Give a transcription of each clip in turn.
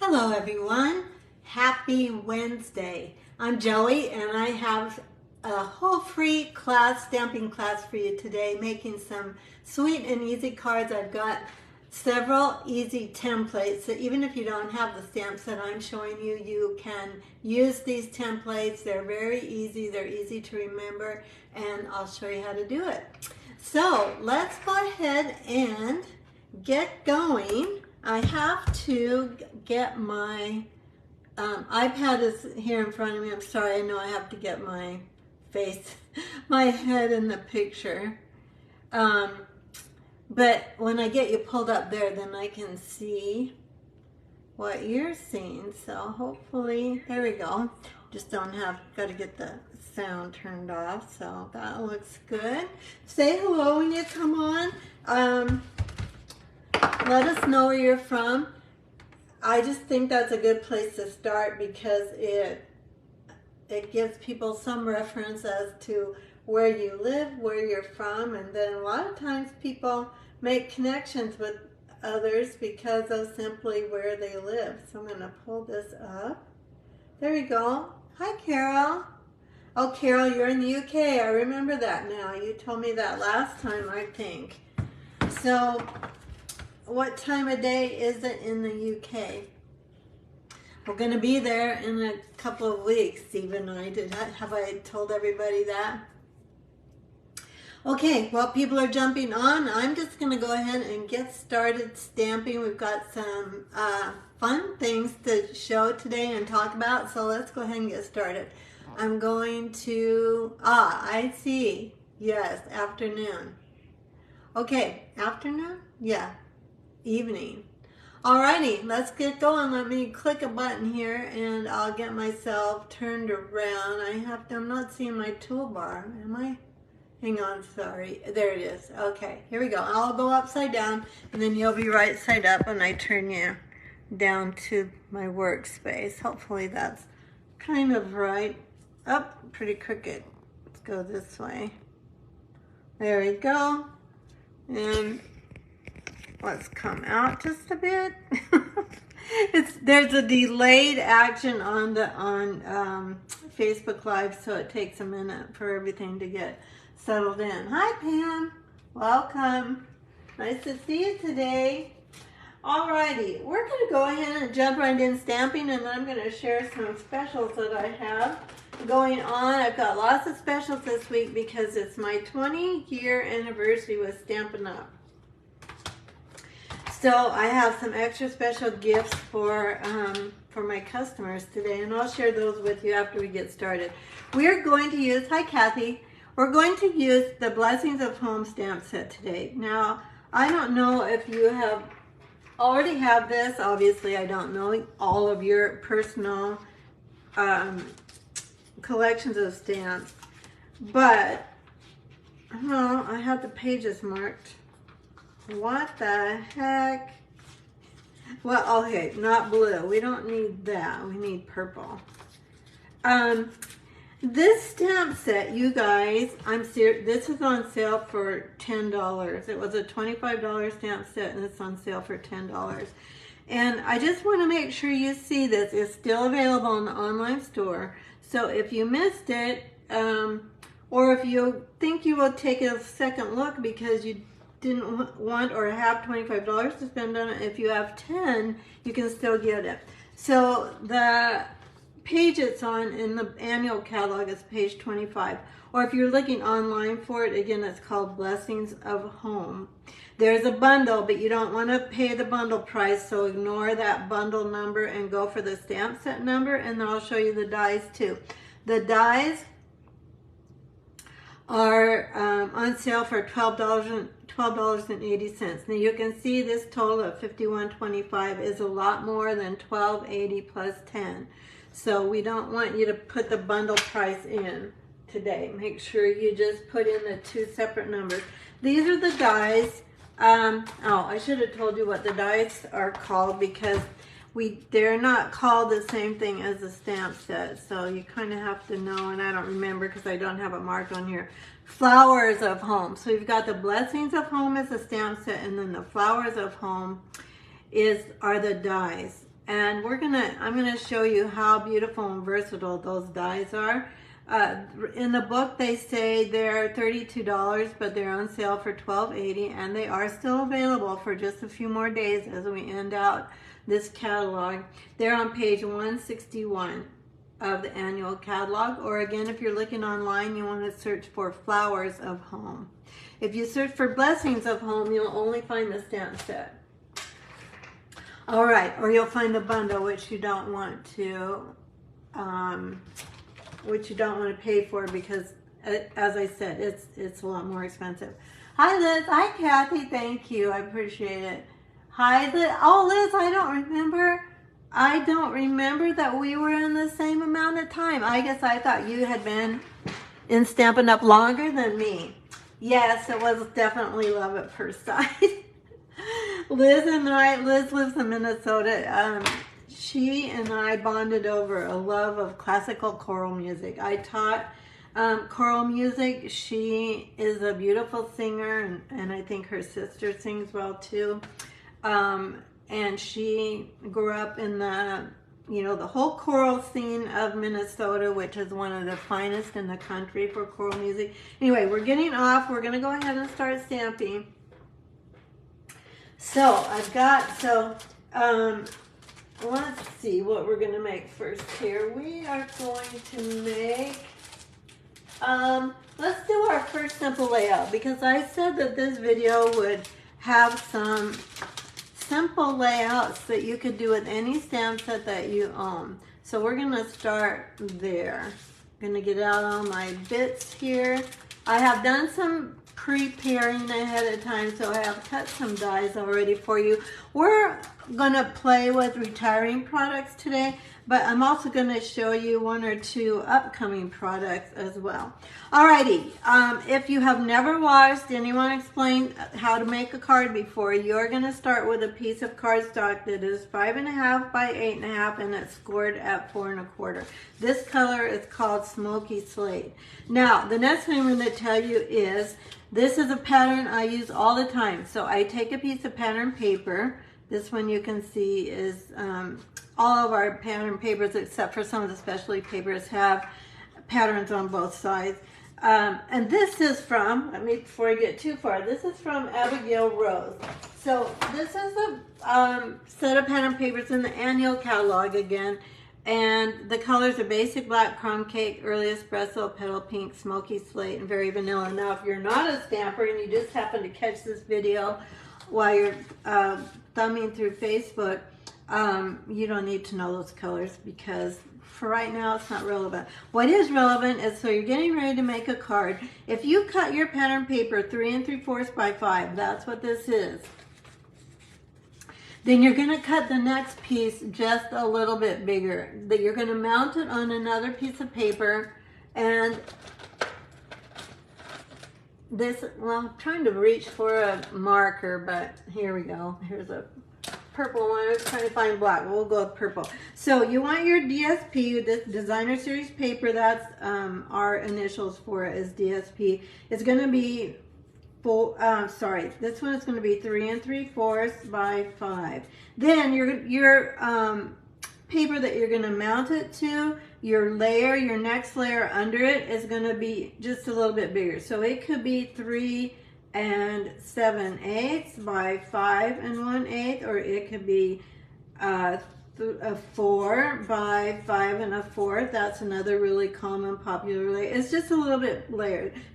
Hello everyone, happy Wednesday. I'm Joey and I have a whole free class, stamping class for you today, making some sweet and easy cards. I've got several easy templates, so even if you don't have the stamps that I'm showing you, you can use these templates. They're very easy, they're easy to remember, and I'll show you how to do it. So let's go ahead and get going. I have to get my iPad is here in front of me. I'm sorry, I know I have to get my face, my head in the picture. But when I get you pulled up there, then I can see what you're seeing. So hopefully, there we go. Just got to get the sound turned off. So that looks good. Say hello when you come on. Let us know where you're from. I just think that's a good place to start because it gives people some reference as to where you live, where you're from, and then a lot of times people make connections with others because of simply where they live. So I'm going to pull this up. There we go. Hi, Carol. Oh, Carol, you're in the UK. I remember that now. You told me that last time, I think. So what time of day is it in the UK? We're going to be there in a couple of weeks. Steve and I have I told everybody that? Okay, while people are jumping on, I'm just going to go ahead and get started stamping. We've got some fun things to show today and talk about, so let's go ahead and get started. I'm going to, I see, yes, afternoon. Okay, afternoon? Yeah. Evening. Alrighty, let's get going. Let me click a button here and I'll get myself turned around. I'm not seeing my toolbar. Am I? Hang on, sorry. There it is. Okay, here we go. I'll go upside down and then you'll be right side up when I turn you down to my workspace. Hopefully that's kind of right. Oh, pretty crooked. Let's go this way. There we go. And let's come out just a bit. There's a delayed action on Facebook Live, so it takes a minute for everything to get settled in. Hi, Pam. Welcome. Nice to see you today. Alrighty, we're going to go ahead and jump right in stamping, and I'm going to share some specials that I have going on. I've got lots of specials this week because it's my 20-year anniversary with Stampin' Up! So I have some extra special gifts for my customers today, and I'll share those with you after we get started. We're going to use, hi Kathy, we're going to use the Blessings of Home stamp set today. Now, I don't know if you already have this. Obviously, I don't know all of your personal collections of stamps, but I have the pages marked. What the heck? Well, okay, not blue. We don't need that. We need purple. This stamp set, you guys, I'm serious. This is on sale for $10. It was a $25 stamp set, and it's on sale for $10. And I just want to make sure you see this. It's still available in the online store. So if you missed it, or if you think you will take a second look because you didn't want or have $25 to spend on it, if you have 10, you can still get it. So the page it's on in the annual catalog is page 25. Or if you're looking online for it, again, it's called Blessings of Home. There's a bundle, but you don't want to pay the bundle price, so ignore that bundle number and go for the stamp set number, and then I'll show you the dies too. The dies are on sale for $12.80. Now you can see this total of $51.25 is a lot more than $12.80 plus 10. So we don't want you to put the bundle price in today. Make sure you just put in the two separate numbers. These are the dies. I should have told you what the dies are called because they're not called the same thing as the stamp set. So you kind of have to know, and I don't remember because I don't have it marked on here. Flowers of Home. So you've got the Blessings of Home as a stamp set, and then the Flowers of Home are the dies. And I'm gonna show you how beautiful and versatile those dies are. In the book they say they're $32, but they're on sale for $12.80, and they are still available for just a few more days as we end out this catalog. They're on page 161 of the annual catalog, or again, if you're looking online, you want to search for Flowers of Home. If you search for Blessings of Home, you'll only find the stamp set. All right, or you'll find the bundle, which you don't want to pay for, because as I said, it's a lot more expensive. Hi Liz, hi Kathy, thank you, I appreciate it. Hi Liz, oh Liz, I don't remember that we were in the same amount of time. I guess I thought you had been in Stampin' Up! Longer than me. Yes, it was definitely love at first sight. Liz lives in Minnesota. She and I bonded over a love of classical choral music. I taught choral music. She is a beautiful singer, and I think her sister sings well too. And she grew up in the whole choral scene of Minnesota, which is one of the finest in the country for choral music. Anyway, we're getting off. We're going to go ahead and start stamping. So let's see what we're going to make first here. We are going to make, let's do our first simple layout, because I said that this video would have some simple layouts that you could do with any stamp set that you own. So we're going to start there. I'm going to get out all my bits here. I have done some preparing ahead of time, so I have cut some dies already for you. We're going to play with retiring products today, but I'm also going to show you one or two upcoming products as well. Alrighty, if you have never watched anyone explain how to make a card before, you're going to start with a piece of cardstock that is 5.5 by 8.5, and it's scored at 4 1/4. This color is called Smoky Slate. Now, the next thing I'm going to tell you is, this is a pattern I use all the time. So I take a piece of pattern paper. This one you can see is, all of our pattern papers, except for some of the specialty papers, have patterns on both sides. And this is from, before I get too far, this is from Abigail Rose. So this is a set of pattern papers in the annual catalog again. And the colors are Basic Black, Crumb Cake, Early Espresso, Petal Pink, Smoky Slate, and Very Vanilla. Now, if you're not a stamper and you just happen to catch this video while you're thumbing through Facebook, you don't need to know those colors, because for right now it's not relevant. What is relevant is, so you're getting ready to make a card. If you cut your pattern paper 3 3/4 by 5, that's what this is. Then you're going to cut the next piece just a little bit bigger. That you're going to mount it on another piece of paper, and this, well, I'm trying to reach for a marker, but here we go. Here's a purple one. I was trying to find black. We'll go with purple. So you want your DSP, this Designer Series paper. That's our initials for it is DSP. It's going to be this one is going to be 3 3/4 by 5. Then your paper that you're going to mount it to, your next layer under it is going to be just a little bit bigger. So it could be 3 7/8 by 5 1/8, or it could be a 4 by 5 1/4. That's another really common popular layer. It's just a little bit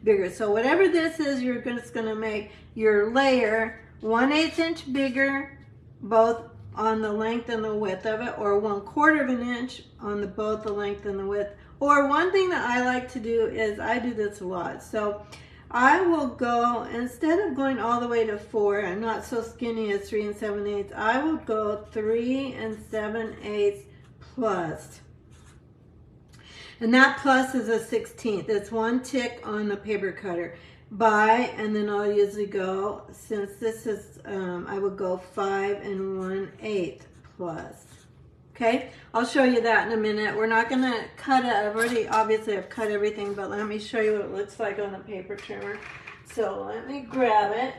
bigger. So whatever this is, you're just going to make your layer 1/8 inch bigger, both on the length and the width of it, or 1/4 inch on both the length and the width. Or one thing that I like to do is, I do this a lot. So I will go, instead of going all the way to 4, I'm not so skinny as 3 7/8, I will go 3 7/8 plus. And that plus is a 1/16. It's 1 tick on the paper cutter. By, and then I'll usually go, since this is, I would go 5 1/8 plus. Okay, I'll show you that in a minute. We're not going to cut it. Obviously I've cut everything, but let me show you what it looks like on the paper trimmer. So let me grab it.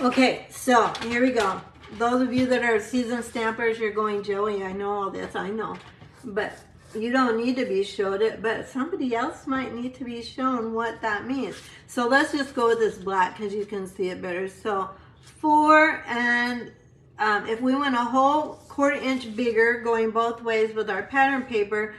Okay, so here we go. those of you that are seasoned stampers, you're going, Joey, I know all this, I know. But you don't need to be showed it, but somebody else might need to be shown what that means. So let's just go with this black because you can see it better. So 4, and if we went a whole 1/4 inch bigger going both ways with our pattern paper,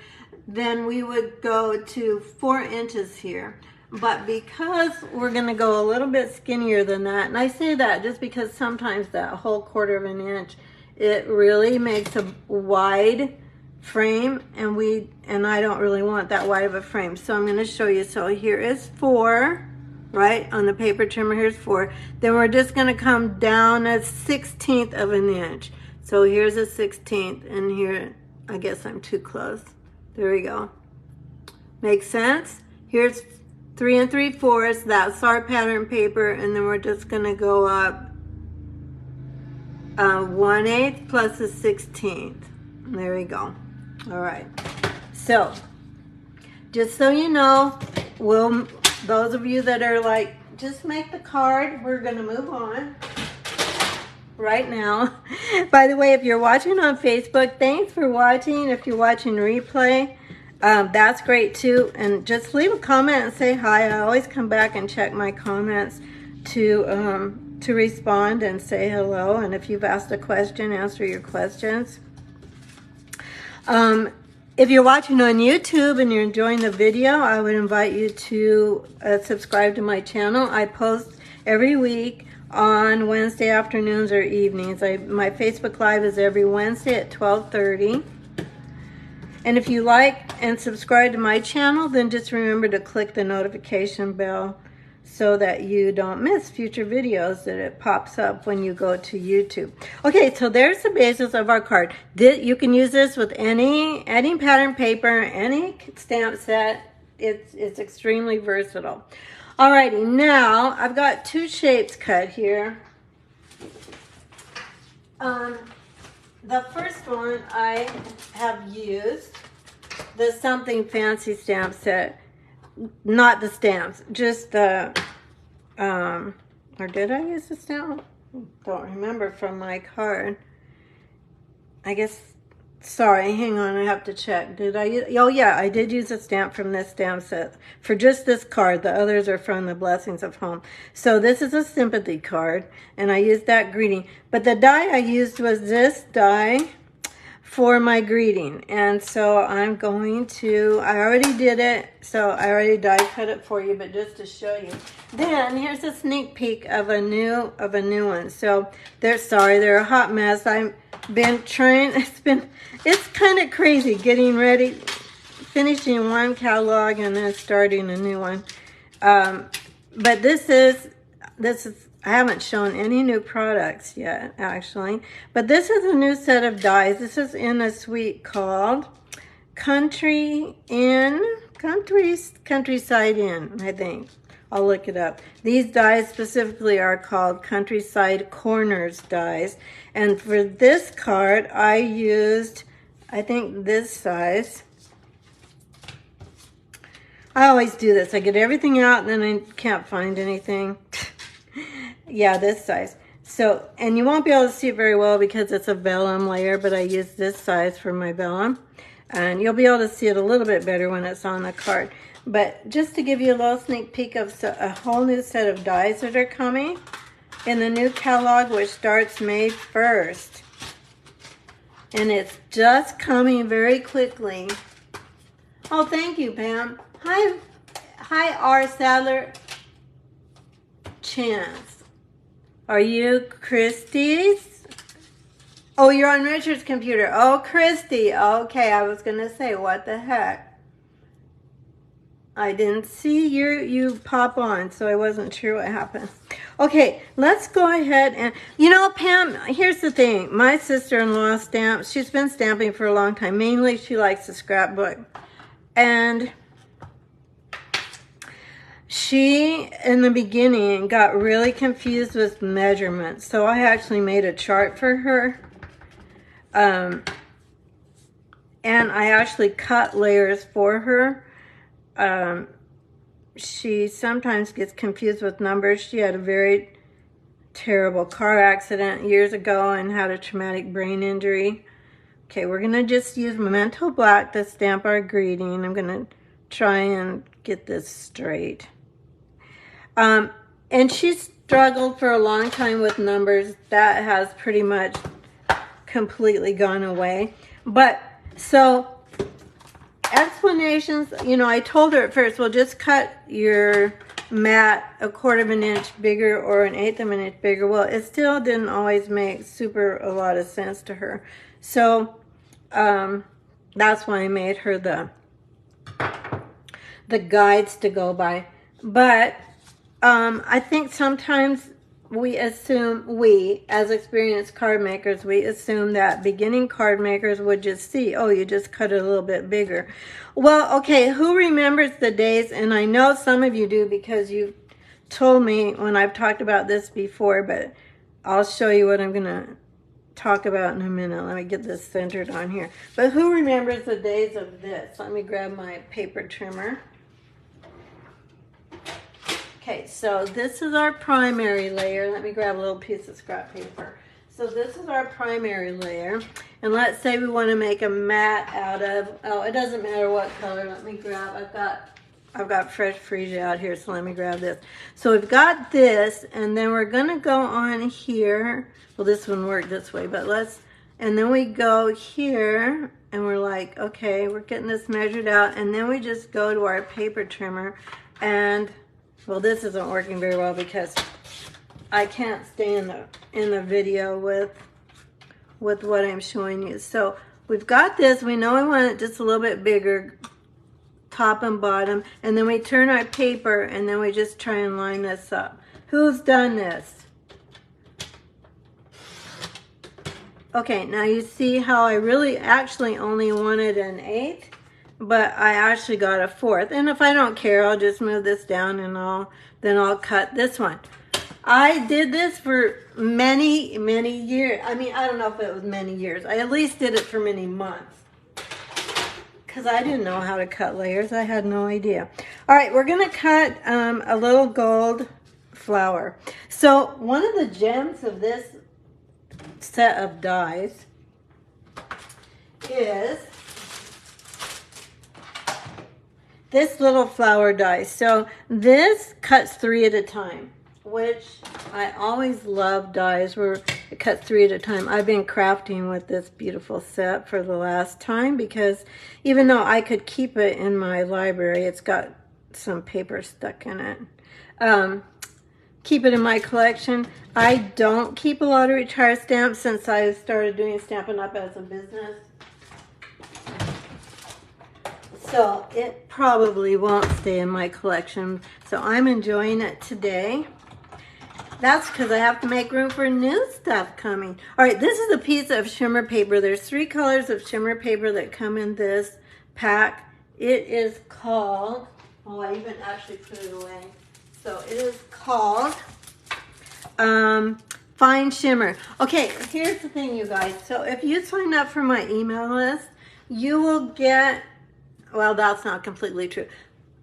then we would go to 4 inches here. But because we're going to go a little bit skinnier than that, and I say that just because sometimes that whole 1/4 of an inch, it really makes a wide frame, and I don't really want that wide of a frame. So I'm going to show you. So here is 4, right? On the paper trimmer, here's 4. Then we're just going to come down a 1/16 of an inch. So here's a 1/16, and here, I guess I'm too close. There we go. Makes sense? Here's 3 3/4. That's our pattern paper, and then we're just going to go up 1/8 plus a 1/16. There we go. All right. So, just so you know, those of you that are like, just make the card, we're going to move on right now. By the way, if you're watching on Facebook, thanks for watching. If you're watching replay, that's great too. And just leave a comment and say hi. I always come back and check my comments to respond and say hello. And if you've asked a question, answer your questions. If you're watching on YouTube and you're enjoying the video, I would invite you to subscribe to my channel. I post every week on Wednesday afternoons or evenings. My Facebook Live is every Wednesday at 12:30. And if you like and subscribe to my channel, then just remember to click the notification bell so that you don't miss future videos, that it pops up when you go to YouTube. Okay, so there's the basis of our card. You can use this with any pattern paper, any stamp set. It's extremely versatile. Alrighty, now I've got 2 shapes cut here. The first one I have used the Something Fancy stamp set. Not the stamps, just the, or did I use the stamp? Don't remember from my card. I guess, sorry, hang on, I have to check. Did I use, oh yeah, I did use a stamp from this stamp set for just this card. The others are from the Blessings of Home. So this is a sympathy card, and I used that greeting. But the die I used was this die for my greeting, and so I'm going to, I already did it, so I already die cut it for you, but just to show you. Then here's a sneak peek of a new one. So they're a hot mess. I've been trying, it's kind of crazy getting ready, finishing one catalog and then starting a new one. But this is I haven't shown any new products yet, actually. But this is a new set of dies. This is in a suite called Countryside Inn, I think. I'll look it up. These dies specifically are called Countryside Corners dies. And for this card, I used, I think, this size. I always do this. I get everything out and then I can't find anything. Yeah, this size. So, and you won't be able to see it very well because it's a vellum layer, but I use this size for my vellum. And you'll be able to see it a little bit better when it's on the card. But just to give you a little sneak peek of a whole new set of dies that are coming in the new catalog, which starts May 1st. And it's just coming very quickly. Oh, thank you, Pam. Hi, R. Sadler Chance. Are you Christie's? Oh, you're on Richard's computer. Oh, Christy. Okay, I was going to say, what the heck? I didn't see you pop on, so I wasn't sure what happened. Okay, let's go ahead and, you know, Pam, here's the thing. My sister-in-law stamps. She's been stamping for a long time. Mainly, she likes to scrapbook. And she, in the beginning, got really confused with measurements. So I actually made a chart for her. And I actually cut layers for her. She sometimes gets confused with numbers. She had a very terrible car accident years ago and had a traumatic brain injury. Okay, we're gonna just use Memento Black to stamp our greeting. I'm gonna try and get this straight. And she struggled for a long time with numbers. That has pretty much completely gone away. But so explanations, you know, I told her at first, well, just cut your mat 1/4 of an inch bigger or 1/8 of an inch bigger. Well, it still didn't always make a lot of sense to her. So that's why I made her the guides to go by. But I think sometimes we as experienced card makers, we assume that beginning card makers would just see, oh, you just cut it a little bit bigger. Well, okay, who remembers the days, and I know some of you do because you told me when I've talked about this before, but I'll show you what I'm going to talk about in a minute. Let me get this centered on here. But who remembers the days of this? Let me grab my paper trimmer. Okay, so this is our primary layer. Let me grab a little piece of scrap paper. So this is our primary layer. And let's say we want to make a mat out of, oh, it doesn't matter what color. Let me grab, I've got fresh freesia out here, so let me grab this. So we've got this, and then we're going to go on here. Well, this one worked this way, but and then we go here, and we're like, okay, we're getting this measured out, and then we just go to our paper trimmer, and well, this isn't working very well because I can't stay in the video with what I'm showing you. So we've got this. We know we want it just a little bit bigger, top and bottom, and then we turn our paper, and then we just try and line this up. Who's done this? Okay, now you see how I really actually only wanted 1/8. But I actually got 1/4. And if I don't care, I'll just move this down and then I'll cut this one. I did this for many, many years. I mean, I don't know if it was many years. I at least did it for many months. Because I didn't know how to cut layers. I had no idea. All right, we're going to cut a little gold flower. So one of the gems of this set of dies is this little flower die. So this cuts 3 at a time, which I always love dies where it cuts 3 at a time. I've been crafting with this beautiful set for the last time because even though I could keep it in my library, it's got some paper stuck in it. Keep it in my collection. I don't keep a lot of retired stamps since I started doing Stampin' Up! As a business. So it probably won't stay in my collection. So I'm enjoying it today. That's because I have to make room for new stuff coming. All right, this is a piece of shimmer paper. There's 3 colors of shimmer paper that come in this pack. It is called, oh, I even actually put it away. So it is called Fine Shimmer. Okay, here's the thing, you guys. So if you sign up for my email list, you will get, well, that's not completely true.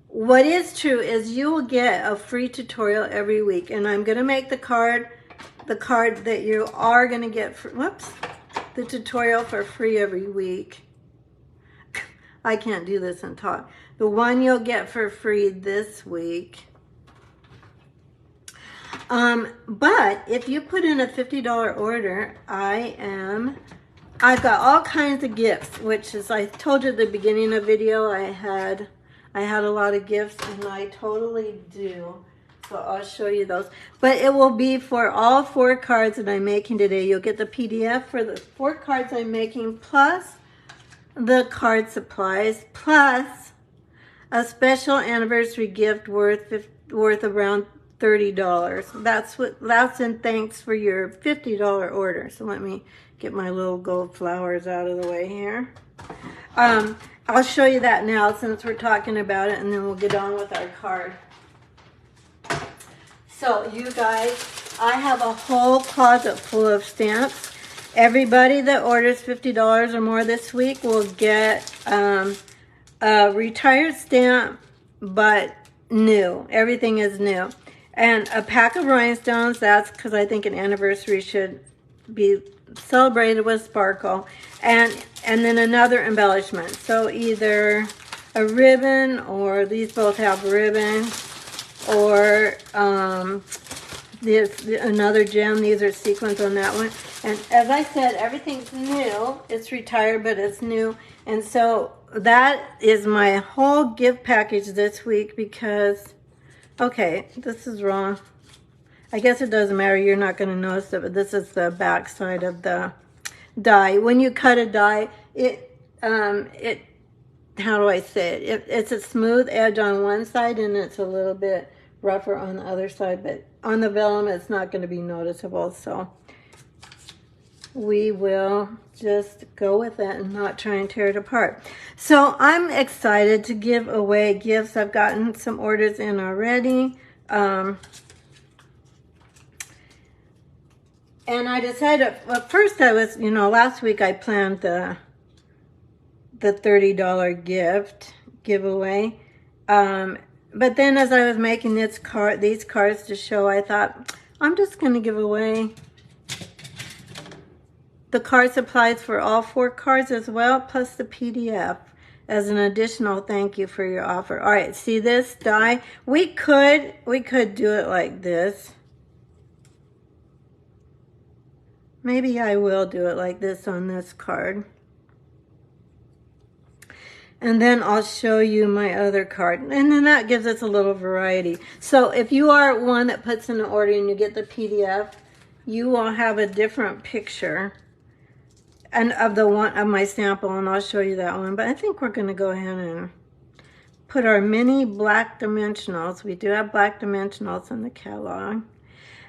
What is true is you will get a free tutorial every week, and I'm going to make the card that you are going to get, the tutorial for free every week. I can't do this and talk. The one you'll get for free this week. But if you put in a $50 order, I've got all kinds of gifts, which is, I told you at the beginning of the video, I had a lot of gifts, and I totally do. So I'll show you those. But it will be for all 4 cards that I'm making today. You'll get the PDF for the 4 cards I'm making, plus the card supplies, plus a special anniversary gift worth around $30. That's in thanks for your $50 order. So let me get my little gold flowers out of the way here. I'll show you that now since we're talking about it, and then we'll get on with our card. So you guys, I have a whole closet full of stamps. Everybody that orders $50 or more this week will get a retired stamp, but new. Everything is new. And a pack of rhinestones, that's because I think an anniversary should be celebrated with sparkle. And then another embellishment. So either a ribbon, or these both have ribbon, or this another gem. These are sequins on that one. And as I said, everything's new. It's retired, but it's new. And so that is my whole gift package this week because, okay, this is wrong. I guess it doesn't matter. You're not going to notice it, but this is the back side of the die. When you cut a die, how do I say it? It's a smooth edge on one side and it's a little bit rougher on the other side, but on the vellum it's not going to be noticeable, so we will just go with it and not try and tear it apart. So I'm excited to give away gifts. I've gotten some orders in already. And I decided, well, first I was, last week I planned the $30 gift giveaway. But then as I was making these cards to show, I thought, I'm just going to give away the card supplies for all 4 cards as well, plus the PDF as an additional thank you for your offer. All right, see this die? We could do it like this. Maybe I will do it like this on this card. And then I'll show you my other card. And then that gives us a little variety. So if you are one that puts in an order and you get the PDF, you will have a different picture and of my sample, and I'll show you that one. But I think we're going to go ahead and put our mini black dimensionals. We do have black dimensionals in the catalog.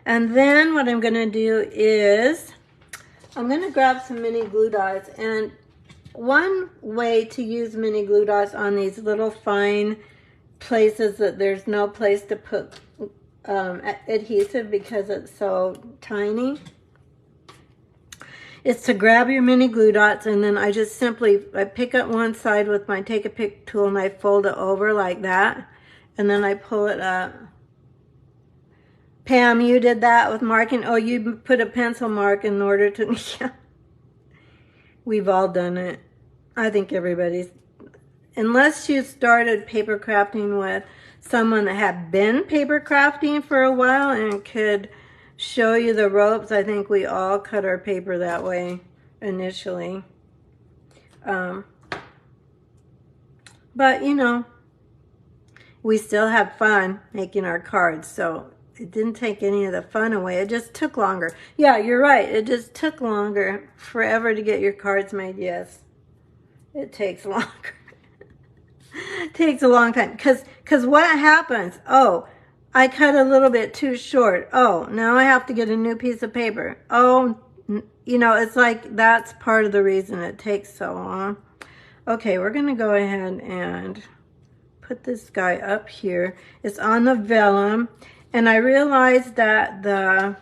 And then what I'm going to do is I'm going to grab some mini glue dots, and one way to use mini glue dots on these little fine places that there's no place to put adhesive because it's so tiny is to grab your mini glue dots, and then I just simply pick up one side with my take a pick tool and I fold it over like that, and then I pull it up. Pam, you did that with marking. Oh, you put a pencil mark in order to... Yeah. We've all done it. I think everybody's... Unless you started paper crafting with someone that had been paper crafting for a while and could show you the ropes, I think we all cut our paper that way initially. But, we still have fun making our cards, so... It didn't take any of the fun away. It just took longer. Yeah, you're right. It just took longer. Forever to get your cards made. Yes, it takes longer. It takes a long time. Because what happens? Oh, I cut a little bit too short. Oh, now I have to get a new piece of paper. Oh, it's like that's part of the reason it takes so long. Okay, we're going to go ahead and put this guy up here. It's on the vellum. And I realized that the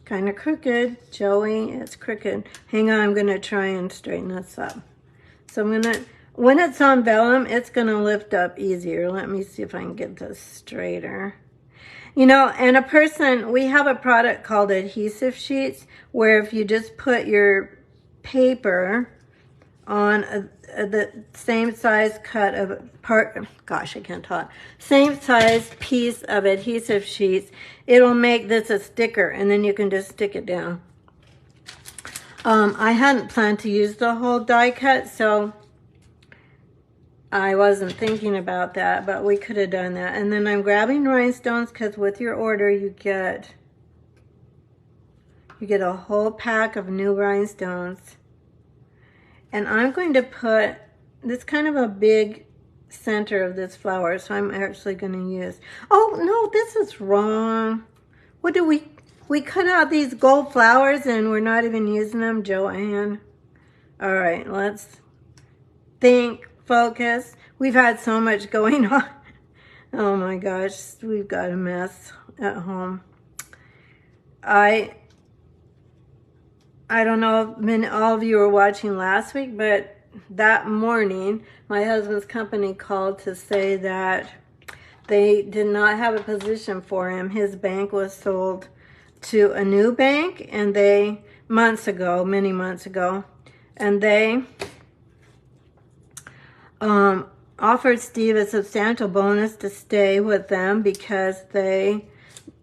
kind of crooked, Joey, it's crooked. Hang on, I'm going to try and straighten this up. So I'm going to, when it's on vellum, it's going to lift up easier. Let me see if I can get this straighter. And we have a product called adhesive sheets, where if you just put your paper on the same size cut of same size piece of adhesive sheets, it'll make this a sticker, and then you can just stick it down. I hadn't planned to use the whole die cut, so I wasn't thinking about that, but we could have done that. And then I'm grabbing rhinestones because with your order you get a whole pack of new rhinestones. And I'm going to put this kind of a big center of this flower, so I'm actually going to use... Oh, no, this is wrong. What do we cut out these gold flowers and we're not even using them, Joanne? All right, let's think, focus. We've had so much going on. Oh my gosh, we've got a mess at home. I don't know if all of you were watching last week, but that morning, my husband's company called to say that They did not have a position for him. His bank was sold to a new bank, and they, many months ago, and they offered Steve a substantial bonus to stay with them because they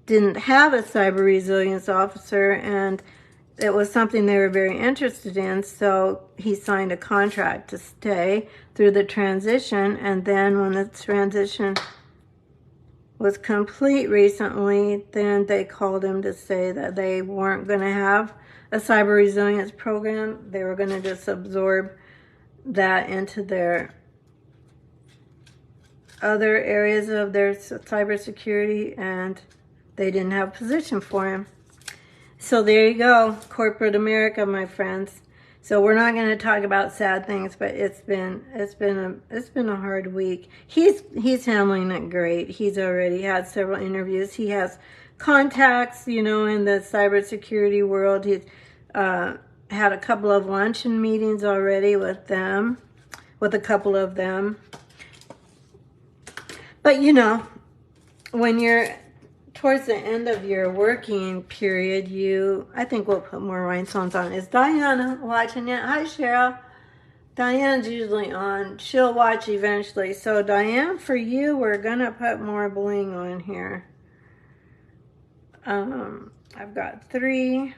didn't have a cyber resilience officer, and it was something they were very interested in. So he signed a contract to stay through the transition, and then when the transition was complete recently, then they called him to say that they weren't going to have a cyber resilience program. They were going to just absorb that into their other areas of their cybersecurity, and they didn't have a position for him. So there you go, corporate America, my friends. So we're not going to talk about sad things, but it's been a hard week. He's handling it great. He's already had several interviews. He has contacts, you know, in the cybersecurity world. He's had a couple of luncheon meetings already with them, with a couple of them. But you know, when you're towards the end of your working period, I think we'll put more rhinestones on. Is Diana watching it? Hi, Cheryl. Diane's usually on. She'll watch eventually. So, Diane, for you, we're going to put more bling on here. I've got three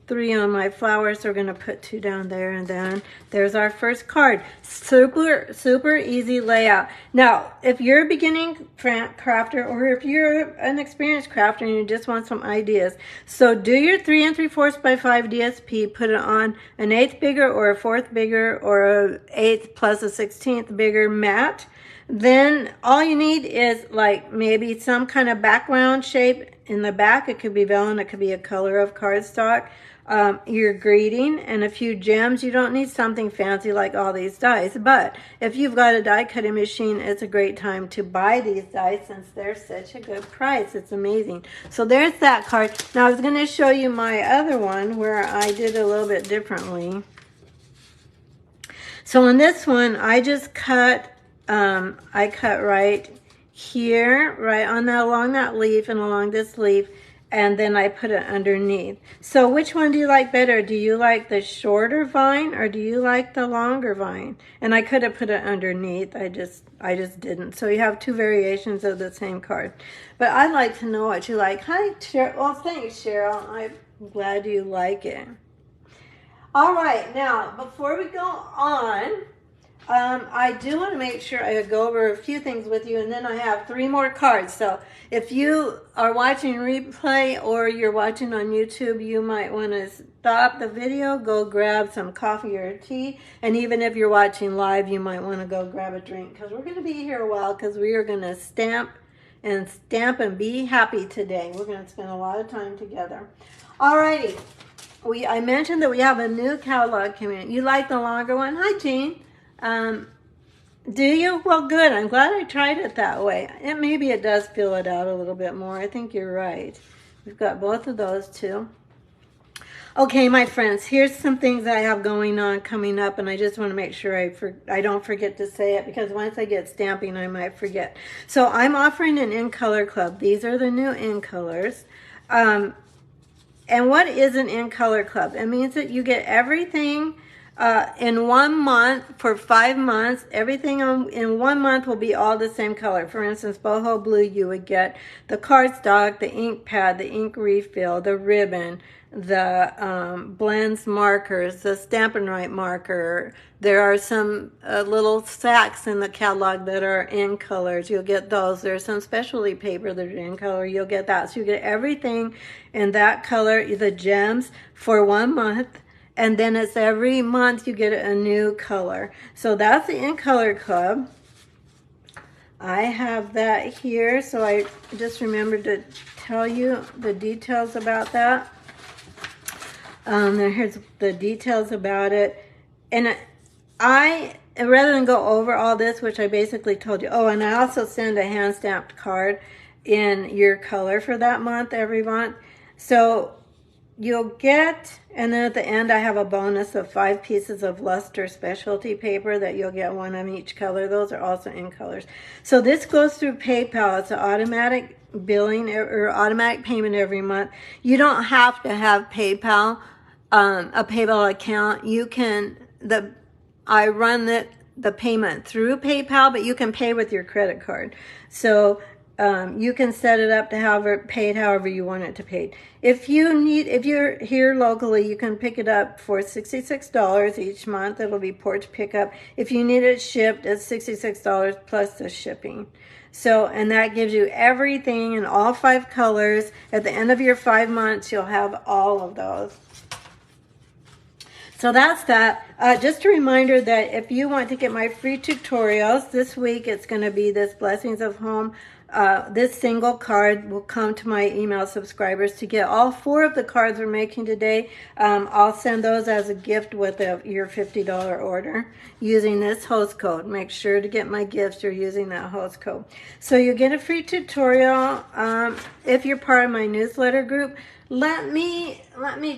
on my flowers, so we're going to put 2 down there, and then there's our first card. Super easy layout. Now, if you're a beginning crafter, or if you're an experienced crafter and you just want some ideas, so do your 3 3/4 by 5 DSP, put it on an 1/8 bigger or a 1/4 bigger or a 1/8 plus a 1/16 bigger mat. Then all you need is like maybe some kind of background shape in the back. It could be vellum, it could be a color of cardstock. Your greeting and a few gems. You don't need something fancy like all these dies, but if you've got a die cutting machine, it's a great time to buy these dies since they're such a good price. It's amazing. So there's that card. Now I was going to show you my other one where I did a little bit differently. So in this one, I just cut, I cut right here, right on that, along that leaf and along this leaf, and then I put it underneath. So which one do you like better? Do you like the shorter vine or do you like the longer vine? And I could have put it underneath. I just didn't. So you have 2 variations of the same card. But I'd like to know what you like. Hi, Cheryl. Well, thanks, Cheryl. I'm glad you like it. All right. Now, before we go on, I do want to make sure I go over a few things with you, and then I have 3 more cards. So if you are watching replay or you're watching on YouTube, you might want to stop the video, go grab some coffee or tea, and even if you're watching live, you might want to go grab a drink, because we're going to be here a while, because we are going to stamp and be happy today. We're going to spend a lot of time together. Alrighty, I mentioned that we have a new catalog coming in. You like the longer one? Hi, Jean. Do you? Well, good. I'm glad I tried it that way. Maybe it does fill it out a little bit more. I think you're right. We've got both of those too. Okay, my friends, here's some things I have going on coming up, and I just want to make sure I don't forget to say it, because once I get stamping, I might forget. So I'm offering an In Color Club. These are the new In Colors. And what is an In Color Club? It means that you get everything in 1 month for 5 months. Everything in 1 month will be all the same color. For instance, boho blue, you would get the cardstock, the ink pad, the ink refill, the ribbon, the blends markers, the Stampin' Write marker. There are some little sacks in the catalog that are in colors. You'll get those. There's some specialty paper that are in color. You'll get that. So you get everything in that color, the gems, for 1 month. And then it's every month you get a new color. So that's the In Color Club. I have that here, so I just remembered to tell you the details about that. Here's the details about it. And rather than go over all this, which I basically told you, and I also send a hand-stamped card in your color for that month, every month. So you'll get, and then at the end I have a bonus of 5 pieces of luster specialty paper that you'll get one of each color. Those are also in colors. So this goes through PayPal. It's an automatic billing or automatic payment every month. You don't have to have PayPal, a PayPal account. You can, I run the payment through PayPal, but you can pay with your credit card. So you can set it up to have it paid however you want it to paid. If you're here locally, you can pick it up for $66 each month. It'll be porch pickup. If you need it shipped, it's $66 plus the shipping. So, and that gives you everything in all 5 colors. At the end of your 5 months, you'll have all of those. So that's that. Just a reminder that if you want to get my free tutorials, this week it's going to be this Blessings of Home. This single card will come to my email subscribers. To get all 4 of the cards we're making today, I'll send those as a gift with your $50 order using this host code. Make sure to get my gifts, you're using that host code. So you get a free tutorial if you're part of my newsletter group. Let me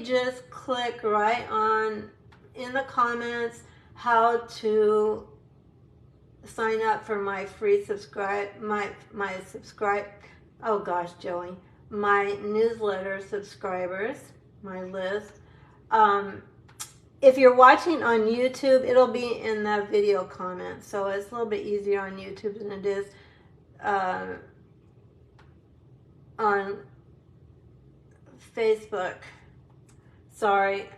just click right on in the comments how to sign up for my free my newsletter subscribers, my list. If you're watching on YouTube, it'll be in the video comments, so it's a little bit easier on YouTube than it is on Facebook. Sorry,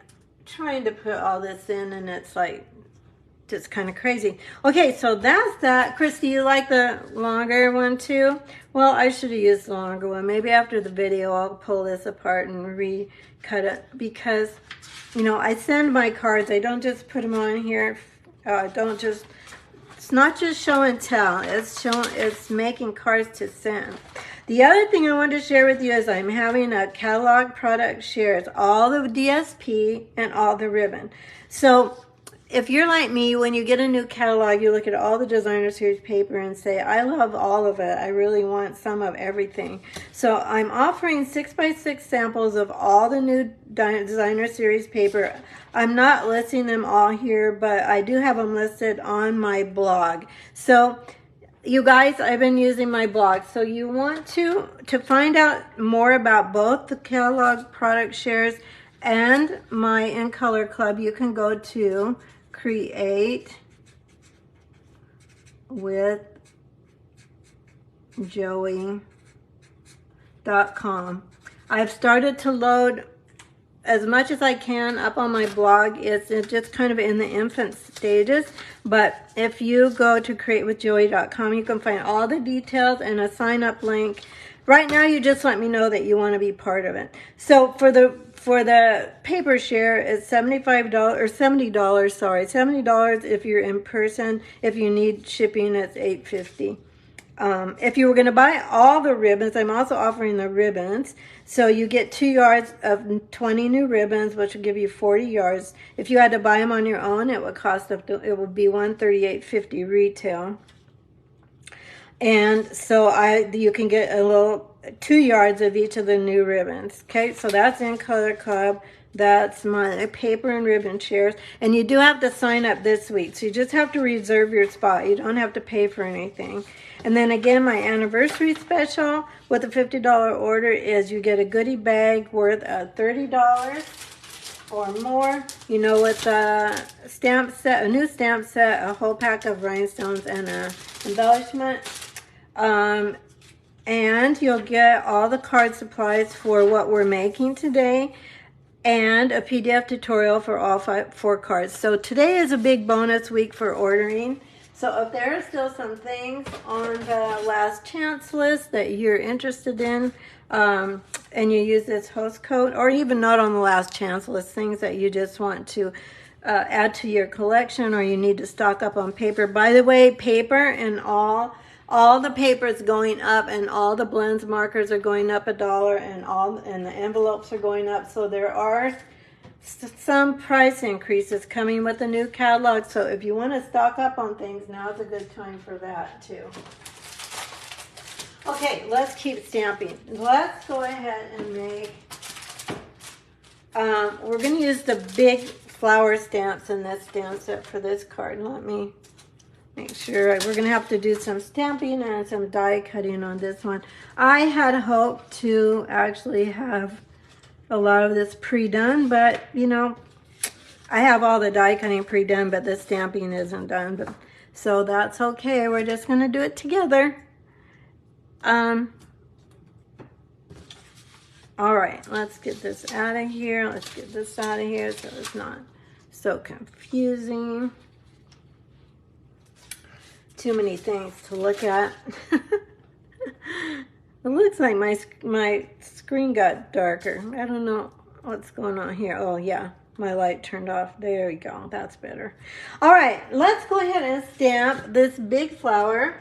trying to put all this in and it's like just kind of crazy. Okay, so that's that. Christy, you like the longer one too? Well, I should have used the longer one. Maybe after the video I'll pull this apart and recut it, because you know, I send my cards. I don't just put them on here. It's not just show and tell. It's making cards to send. The other thing I wanted to share with you is I'm having a catalog product share. It's all the DSP and all the ribbon. So if you're like me, when you get a new catalog, you look at all the designer series paper and say, I love all of it. I really want some of everything. So I'm offering 6x6 samples of all the new designer series paper. I'm not listing them all here, but I do have them listed on my blog. So you guys, I've been using my blog. So you want to find out more about both the catalog product shares and my In Color Club, you can go to createwithjoey.com. I've started to load as much as I can up on my blog. It's just kind of in the infant stages, but if you go to createwithjoey.com, you can find all the details and a sign up link. Right now, you just let me know that you want to be part of it. So for the paper share, it's $75 or $70. Sorry, $70 if you're in person. If you need shipping, it's $8.50. If you were going to buy all the ribbons, I'm also offering the ribbons. So you get 2 yards of 20 new ribbons, which will give you 40 yards. If you had to buy them on your own, it would cost up to, it would be $138.50 retail. And so you can get a little 2 yards of each of the new ribbons. Okay, so that's In Color Club. That's my paper and ribbon shares. And you do have to sign up this week. So you just have to reserve your spot. You don't have to pay for anything. And then again, my anniversary special with a $50 order is you get a goodie bag worth $30 or more. You know, with a stamp set, a new stamp set, a whole pack of rhinestones, and a embellishment. And you'll get all the card supplies for what we're making today, and a PDF tutorial for all 4 cards. So today is a big bonus week for ordering. So if there are still some things on the last chance list that you're interested in, and you use this host code, or even not on the last chance list, things that you just want to add to your collection, or you need to stock up on paper. By the way, paper and all the paper is going up, and all the blends markers are going up $1, and the envelopes are going up. So there are some price increases coming with the new catalog. So if you want to stock up on things, now's a good time for that too. Okay, let's keep stamping. Let's go ahead and make we're going to use the big flower stamps in this stamp set for this card. Let me make sure. We're going to have to do some stamping and some die cutting on this one. I had hoped to actually have a lot of this pre-done, but you know, I have all the die cutting pre-done, but the stamping isn't done. But so that's okay. We're just going to do it together. All right, let's get this out of here. Let's get this out of here so it's not so confusing. Too many things to look at. It looks like my screen got darker. I don't know what's going on here. Oh yeah, my light turned off. There we go. That's better. All right, let's go ahead and stamp this big flower.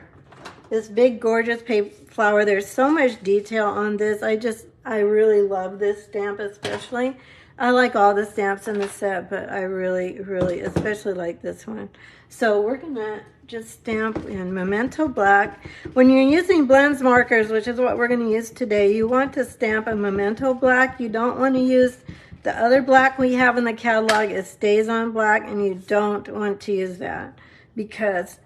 This big gorgeous paper flower. There's so much detail on this. I really love this stamp especially. I like all the stamps in the set, but I really, really especially like this one. So we're gonna just stamp in Memento Black. When you're using blends markers, which is what we're gonna use today, you want to stamp a Memento Black. You don't want to use the other black we have in the catalog. It stays on black, and you don't want to use that because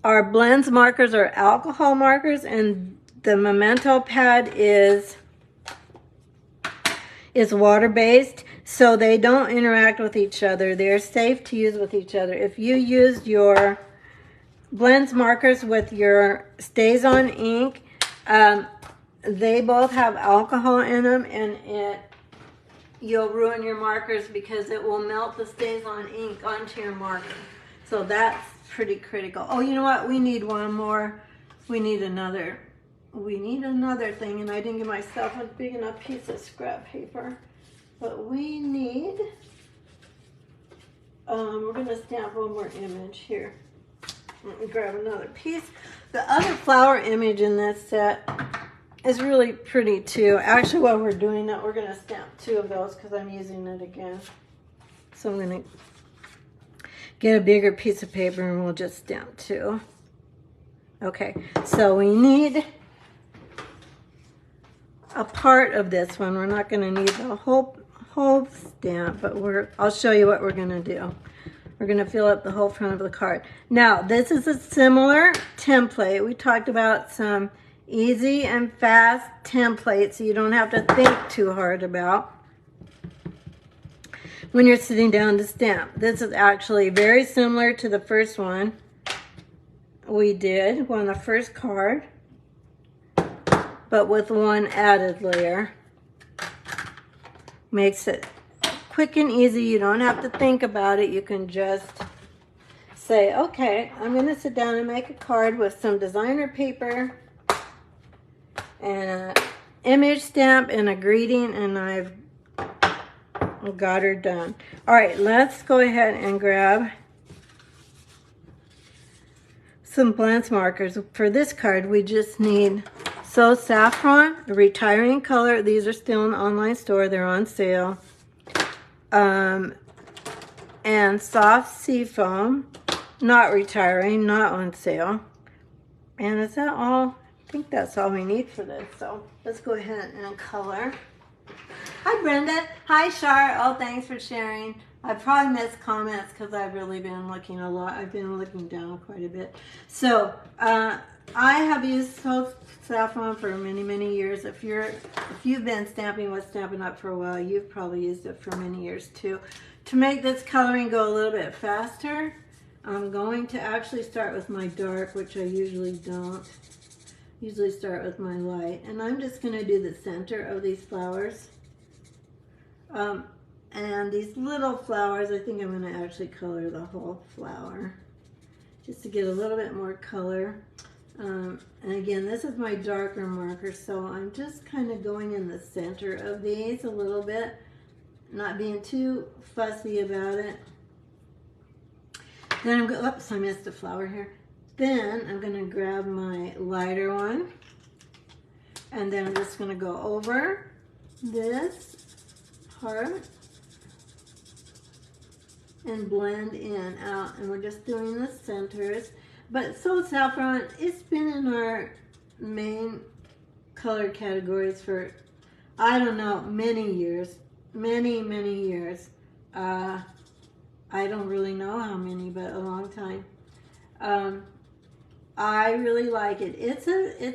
our blends markers are alcohol markers, and the Memento pad is water-based, so they don't interact with each other. They're safe to use with each other. If you use your blends markers with your StazOn ink, they both have alcohol in them, and you'll ruin your markers because it will melt the StazOn ink onto your marker. So that's pretty critical. Oh, you know what? We need one more. We need another thing, and I didn't give myself a big enough piece of scrap paper. But we need, we're going to stamp one more image here. Let me grab another piece. The other flower image in this set is really pretty too. Actually, while we're doing that, we're going to stamp 2 of those because I'm using it again. So I'm going to get a bigger piece of paper and we'll just stamp 2. Okay, so we need a part of this one. We're not going to need the whole stamp, but I'll show you what we're going to do. We're going to fill up the whole front of the card. Now, this is a similar template. We talked about some easy and fast templates so you don't have to think too hard about when you're sitting down to stamp. This is actually very similar to the first one we did on the first card, but with one added layer. Makes it quick and easy. You don't have to think about it. You can just say, okay, I'm going to sit down and make a card with some designer paper and an image stamp and a greeting, and I've got her done. All right, let's go ahead and grab some blends markers. For this card, we just need So Saffron, a retiring color. These are still in the online store. They're on sale. And Soft Seafoam, not retiring, not on sale. And is that all? I think that's all we need for this. So let's go ahead and color. Hi, Brenda. Hi, Shar. Oh, thanks for sharing. I probably missed comments because I've really been looking a lot. I've been looking down quite a bit. So I have used Soft Saffron for many, many years. If you've been stamping with Stampin' Up! For a while, you've probably used it for many years too. To make this coloring go a little bit faster, I'm going to actually start with my dark, which I usually don't. Usually start with my light. And I'm just going to do the center of these flowers. And these little flowers, I think I'm going to actually color the whole flower just to get a little bit more color. And again, this is my darker marker, so I'm just kind of going in the center of these a little bit, not being too fussy about it. Then I'm going, oops, I missed a flower here. Then I'm going to grab my lighter one, and then I'm just going to go over this part and blend in out, and we're just doing the centers. But So Saffron, it's been in our main color categories for I don't know, many years, many years. I don't really know how many, but a long time. I really like it. It's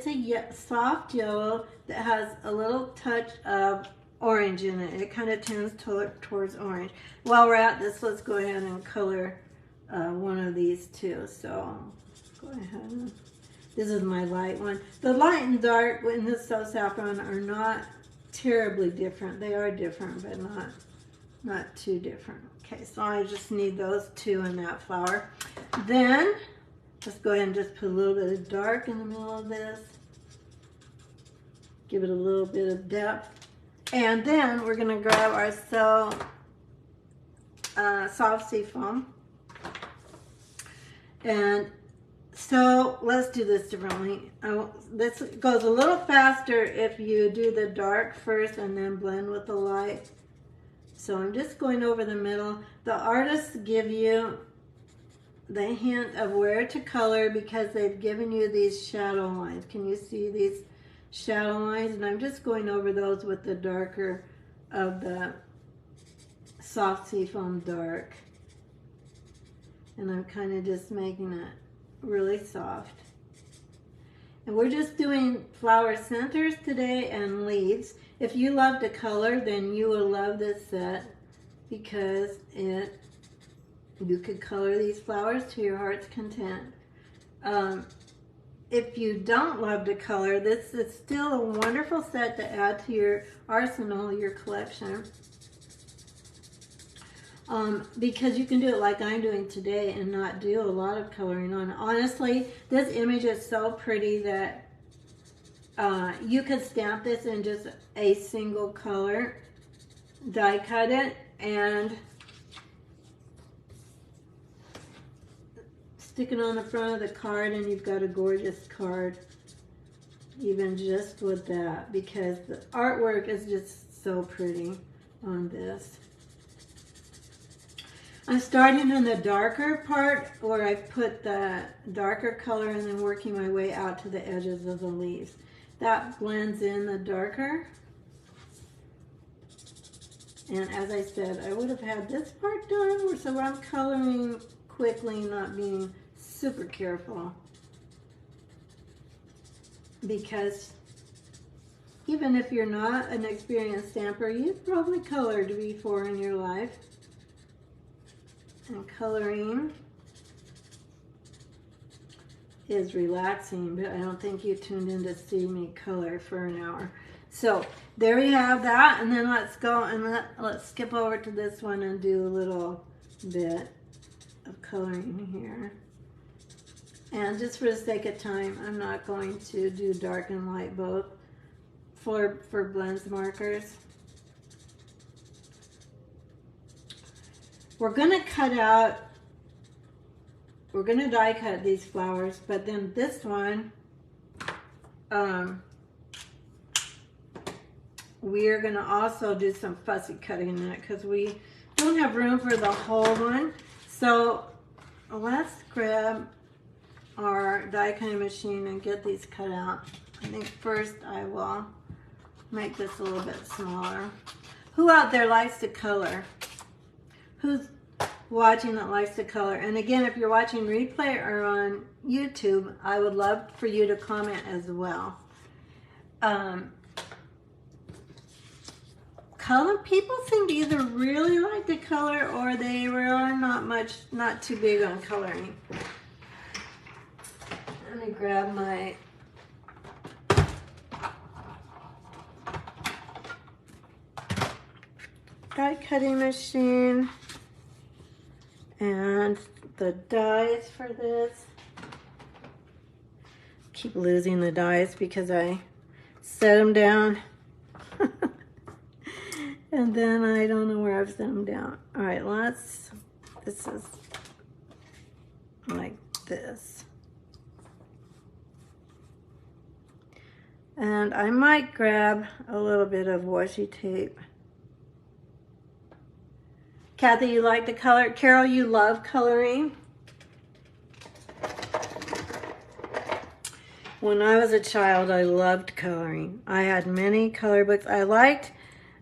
a soft yellow that has a little touch of orange in it. It kind of tends towards orange. While we're at this, let's go ahead and color one of these too. So go ahead. This is my light one. The light and dark in this So Saffron are not terribly different. They are different, but not too different. Okay, so I just need those two in that flower. Then let's go ahead and just put a little bit of dark in the middle of this. Give it a little bit of depth. And then we're going to grab our soft sea foam. And so let's do this differently. This goes a little faster if you do the dark first and then blend with the light. So I'm just going over the middle. The artists give you the hint of where to color because they've given you these shadow lines. Can you see these shadow lines? And I'm just going over those with the darker of the soft seafoam dark. And I'm kind of just making it really soft. And we're just doing flower centers today and leaves. If you love to color, then you will love this set because you could color these flowers to your heart's content. If you don't love to color, this is still a wonderful set to add to your arsenal, your collection. Because you can do it like I'm doing today and not do a lot of coloring on. Honestly, this image is so pretty that you could stamp this in just a single color, die cut it, and stick it on the front of the card, and you've got a gorgeous card, even just with that, because the artwork is just so pretty on this. I'm starting in the darker part where I've put the darker color and then working my way out to the edges of the leaves. That blends in the darker. And as I said, I would have had this part done, so I'm coloring quickly, not being super careful. Because even if you're not an experienced stamper, you've probably colored before in your life. And coloring is relaxing, but I don't think you tuned in to see me color for an hour. So there we have that, and then let's go and let's skip over to this one and do a little bit of coloring here. And just for the sake of time, I'm not going to do dark and light both for blends markers. We're going to cut out, we're going to die cut these flowers, but then this one, we're going to also do some fussy cutting in it because we don't have room for the whole one. So let's grab our die cutting machine and get these cut out. I think first I will make this a little bit smaller. Who out there likes to color? Who's watching that likes to color? And again, if you're watching replay or on YouTube, I would love for you to comment as well. Color people seem to either really like to color or they are not too big on coloring. Let me grab my die cutting machine and the dies for this. Keep losing the dies because I set them down and then I don't know where I've set them down. All right, this is like this. And I might grab a little bit of washi tape. Kathy, you like to color? Carol, you love coloring? When I was a child, I loved coloring. I had many color books. I liked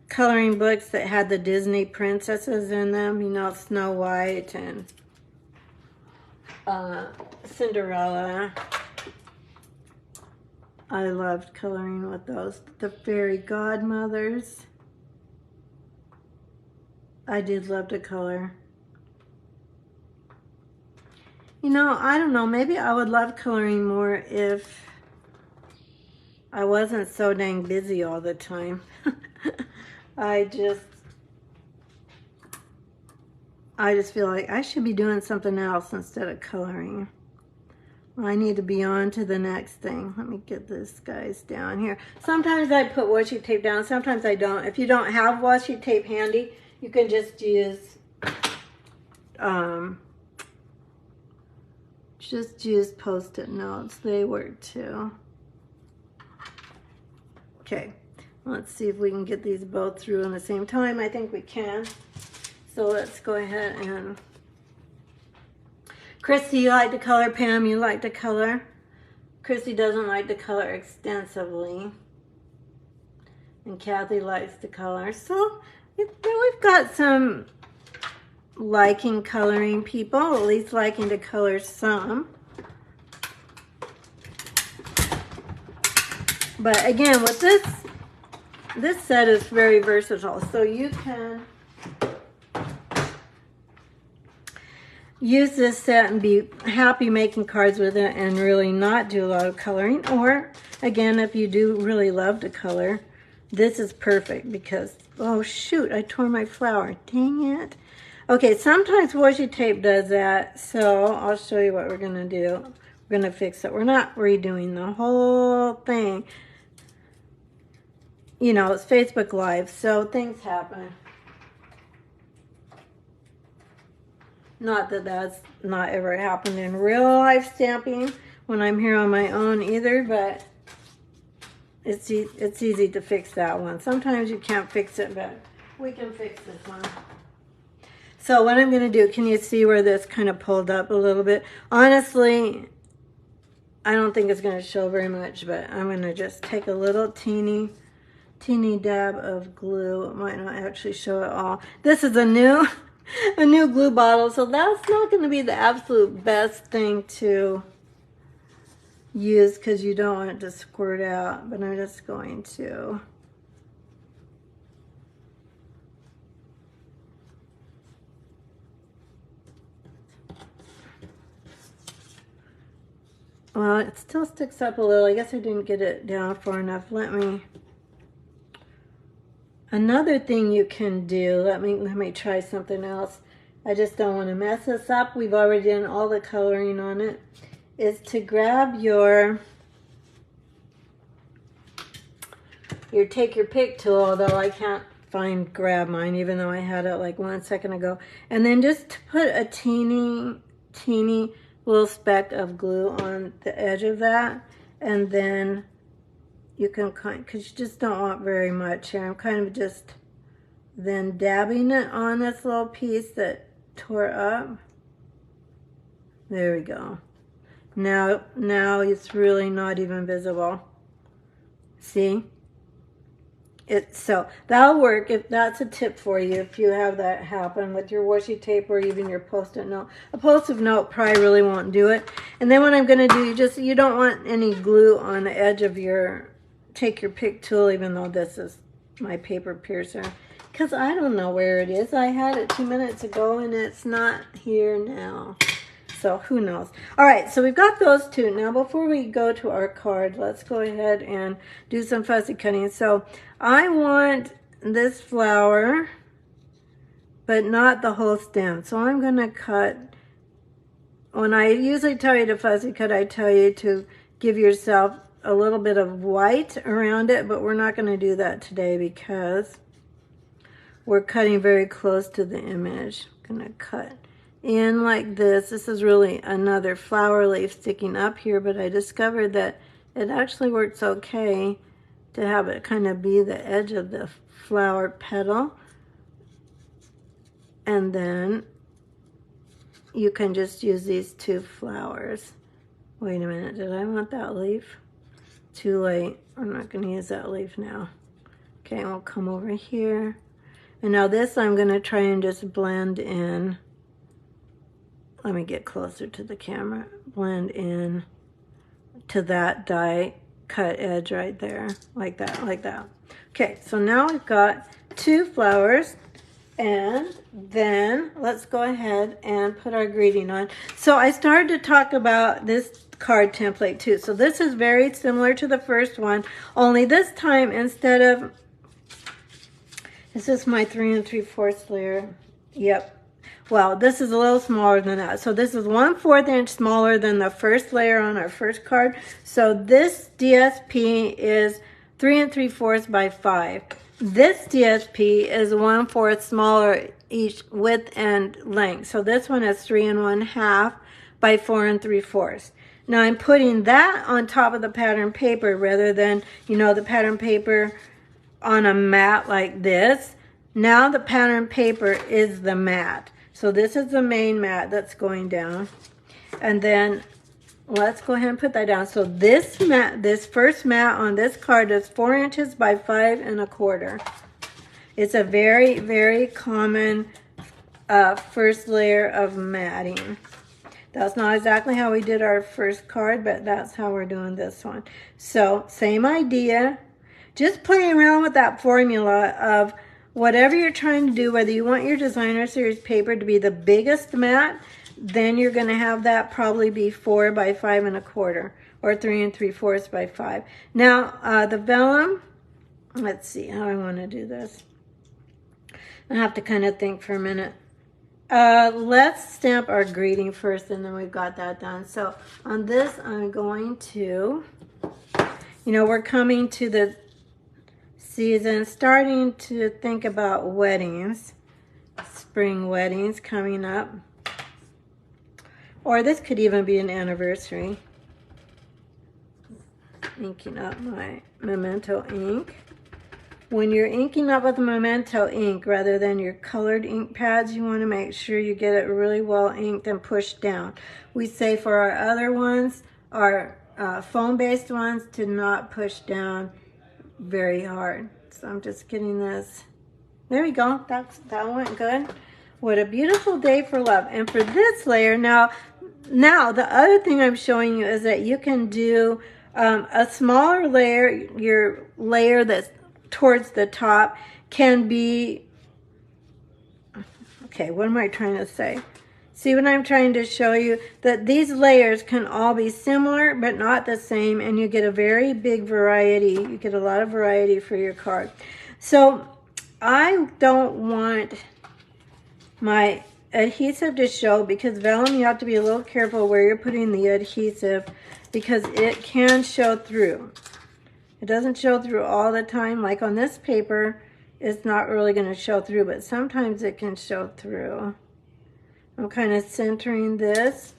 coloring books that had the Disney princesses in them, you know, Snow White and Cinderella. I loved coloring with those. The fairy godmothers. I did love to color. You know, I don't know, maybe I would love coloring more if I wasn't so dang busy all the time. I just feel like I should be doing something else instead of coloring. I need to be on to the next thing. Let me get this guys down here. Sometimes I put washi tape down, sometimes I don't. If you don't have washi tape handy, you can just use Post-it notes. They work too. Okay, let's see if we can get these both through in the same time. I think we can. So let's go ahead and... Christy, you like to color. Pam, you like to color. Christy doesn't like to color extensively. And Kathy likes to color. So we've got some liking coloring people, at least liking to color some. But again, with this set is very versatile. So you can use this set and be happy making cards with it and really not do a lot of coloring. Or again, if you do really love to color, this is perfect because, oh shoot, I tore my flower. Dang it. Okay, sometimes washi tape does that, so I'll show you what we're going to do. We're going to fix it. We're not redoing the whole thing. You know, it's Facebook Live, so things happen. Not that that's not ever happened in real life stamping when I'm here on my own either, but it's easy to fix that one. Sometimes you can't fix it, but we can fix this one. So what I'm going to do, can you see where this kind of pulled up a little bit? Honestly, I don't think it's going to show very much, but I'm going to just take a little teeny dab of glue. It might not actually show it all. This is a new glue bottle, so that's not going to be the absolute best thing to use because you don't want it to squirt out, but I'm just going to... Well, it still sticks up a little. I guess I didn't get it down far enough. Another thing you can do, let me try something else. I just don't want to mess this up. We've already done all the coloring on it. Is to grab your take your pick tool, although I can't grab mine, even though I had it like 1 second ago. And then just put a teeny little speck of glue on the edge of that, and then you can because you just don't want very much here. I'm kind of just then dabbing it on this little piece that tore up. There we go. Now it's really not even visible. See? So that'll work. If that's a tip for you, if you have that happen with your washi tape or even your Post-it note. A Post-it note probably really won't do it. And then what I'm going to do, you don't want any glue on the edge of your take your pick tool, even though this is my paper piercer, because I don't know where it is. I had it 2 minutes ago and it's not here now. So who knows? All right, so we've got those two. Now before we go to our card, let's go ahead and do some fussy cutting. So I want this flower, but not the whole stem. So I'm going to cut. When I usually tell you to fussy cut, I tell you to give yourself a little bit of white around it, but we're not going to do that today because we're cutting very close to the image. I'm going to cut in like this. This is really another flower leaf sticking up here, but I discovered that it actually works okay to have it kind of be the edge of the flower petal. And then you can just use these two flowers. Wait a minute, did I want that leaf? too late. I'm not going to use that leaf now. Okay, and we'll come over here. And now this I'm going to try and just blend in. Let me get closer to the camera. Blend in to that die cut edge right there, like that, like that. Okay, so now we've got 2 flowers, and then let's go ahead and put our greeting on. So I started to talk about this card template too. So this is very similar to the first one, only this time instead of, this is my 3 3/4 layer. Yep. Well, this is a little smaller than that. So this is 1/4 inch smaller than the first layer on our first card. So this DSP is 3 3/4 by 5. This DSP is 1/4 smaller each width and length. So this one is 3 1/2 by 4 3/4. Now I'm putting that on top of the pattern paper rather than, you know, the pattern paper on a mat like this. Now the pattern paper is the mat. So this is the main mat that's going down. And then let's go ahead and put that down. So this mat, this first mat on this card is 4 inches by 5 1/4. It's a very, very common first layer of matting. That's not exactly how we did our first card, but that's how we're doing this one. So same idea, just playing around with that formula of whatever you're trying to do, whether you want your designer series paper to be the biggest mat, then you're going to have that probably be 4 by 5 1/4 or 3 3/4 by 5. Now the vellum, let's see how I want to do this. I have to kind of think for a minute. Let's stamp our greeting first, and then we've got that done. So on this, I'm going to, you know, we're coming to the season, starting to think about weddings, spring weddings coming up. Or this could even be an anniversary. Inking up my Memento ink. When you're inking up with Memento ink rather than your colored ink pads, you want to make sure you get it really well inked and pushed down. We say for our other ones, our foam-based ones, to not push down very hard. So I'm just getting this. There we go. That went good. What a beautiful day for love. And for this layer, now the other thing I'm showing you is that you can do a smaller layer. Your layer that's towards the top can be, okay, what am I trying to say? See what I'm trying to show you? That these layers can all be similar but not the same, and you get a very big variety. You get a lot of variety for your card. So I don't want my adhesive to show, because vellum, you have to be a little careful where you're putting the adhesive, because it can show through. It doesn't show through all the time. Like on this paper, it's not really going to show through, but sometimes it can show through. I'm kind of centering this.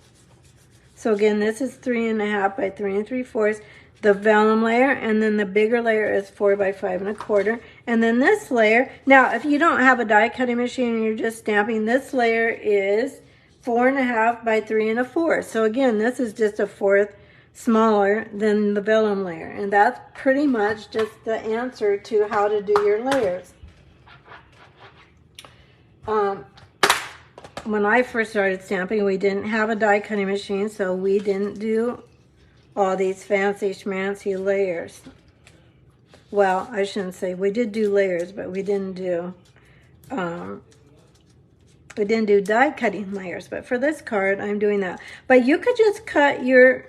So again, this is 3 1/2 by 3 3/4, the vellum layer, and then the bigger layer is 4 by 5 1/4. And then this layer, now if you don't have a die cutting machine and you're just stamping, this layer is 4 1/2 by 3 1/4. So again, this is just 1/4 smaller than the vellum layer, and that's pretty much just the answer to how to do your layers. When I first started stamping, we didn't have a die cutting machine, so we didn't do all these fancy schmancy layers. Well, I shouldn't say we did do layers, but we didn't do die cutting layers. But for this card, I'm doing that. But you could just cut your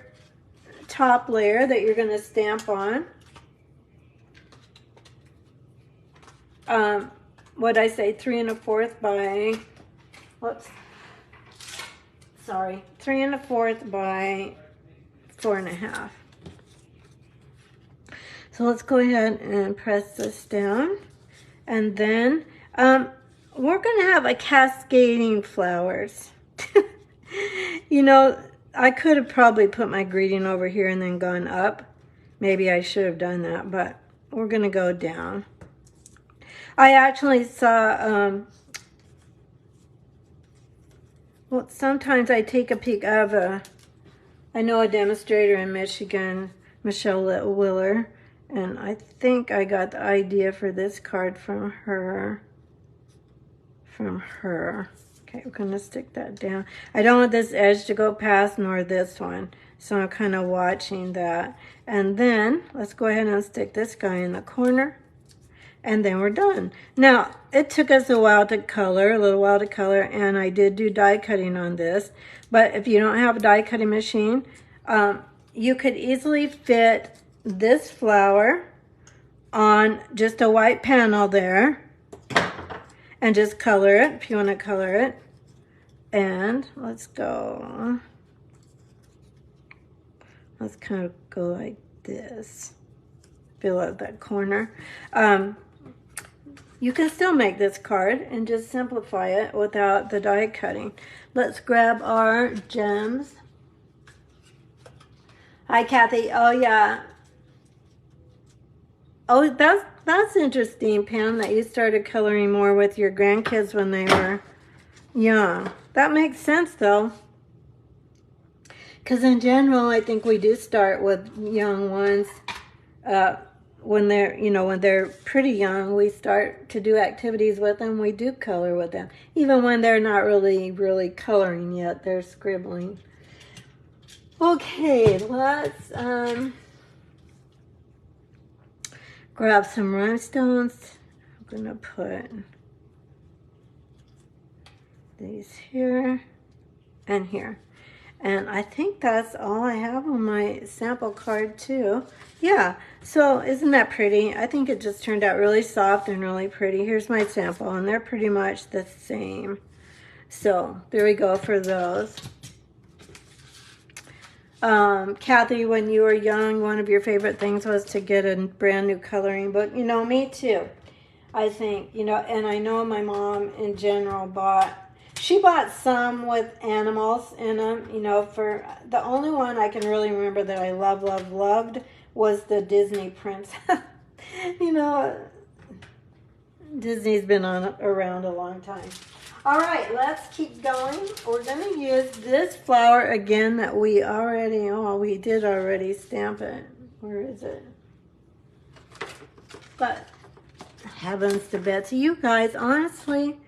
top layer that you're going to stamp on. What I say, 3 1/4 by, whoops, sorry, 3 1/4 by 4 1/2. So let's go ahead and press this down, and then we're going to have a cascading flowers. You know, I could have probably put my greeting over here and then gone up. Maybe I should have done that, but we're going to go down. I actually saw, well, sometimes I take a peek of I know a demonstrator in Michigan Michelle Willer. And I think I got the idea for this card from her. Okay, we're gonna stick that down. I don't want this edge to go past, nor this one. So I'm kind of watching that. And then let's go ahead and stick this guy in the corner. And then we're done. Now, it took us a little while to color, and I did do die cutting on this. But if you don't have a die cutting machine, you could easily fit this flower on just a white panel there and just color it if you want to color it. And let's go. Let's kind of go like this. Fill out that corner. You can still make this card and just simplify it without the die cutting. Let's grab our gems. Hi, Kathy. Oh, yeah. Oh, that's interesting, Pam, that you started coloring more with your grandkids when they were young. That makes sense, though. Because in general, I think we do start with young ones. When they're pretty young, we start to do activities with them. We do color with them. Even when they're not really coloring yet, they're scribbling. Okay, let's grab some rhinestones. I'm gonna put these here and here. And I think that's all I have on my sample card too. Yeah, so isn't that pretty? I think it just turned out really soft and really pretty. Here's my sample, and they're pretty much the same. So there we go for those. Kathy, when you were young, one of your favorite things was to get a brand new coloring book. You know, me too. I think, you know, and I know my mom in general she bought some with animals in them, you know, for the only one I can really remember that I loved was the Disney Princess. You know, Disney's been around a long time. All right, let's keep going. We're going to use this flower again that we did already stamp it. Where is it? But heavens to Betsy, you guys, honestly,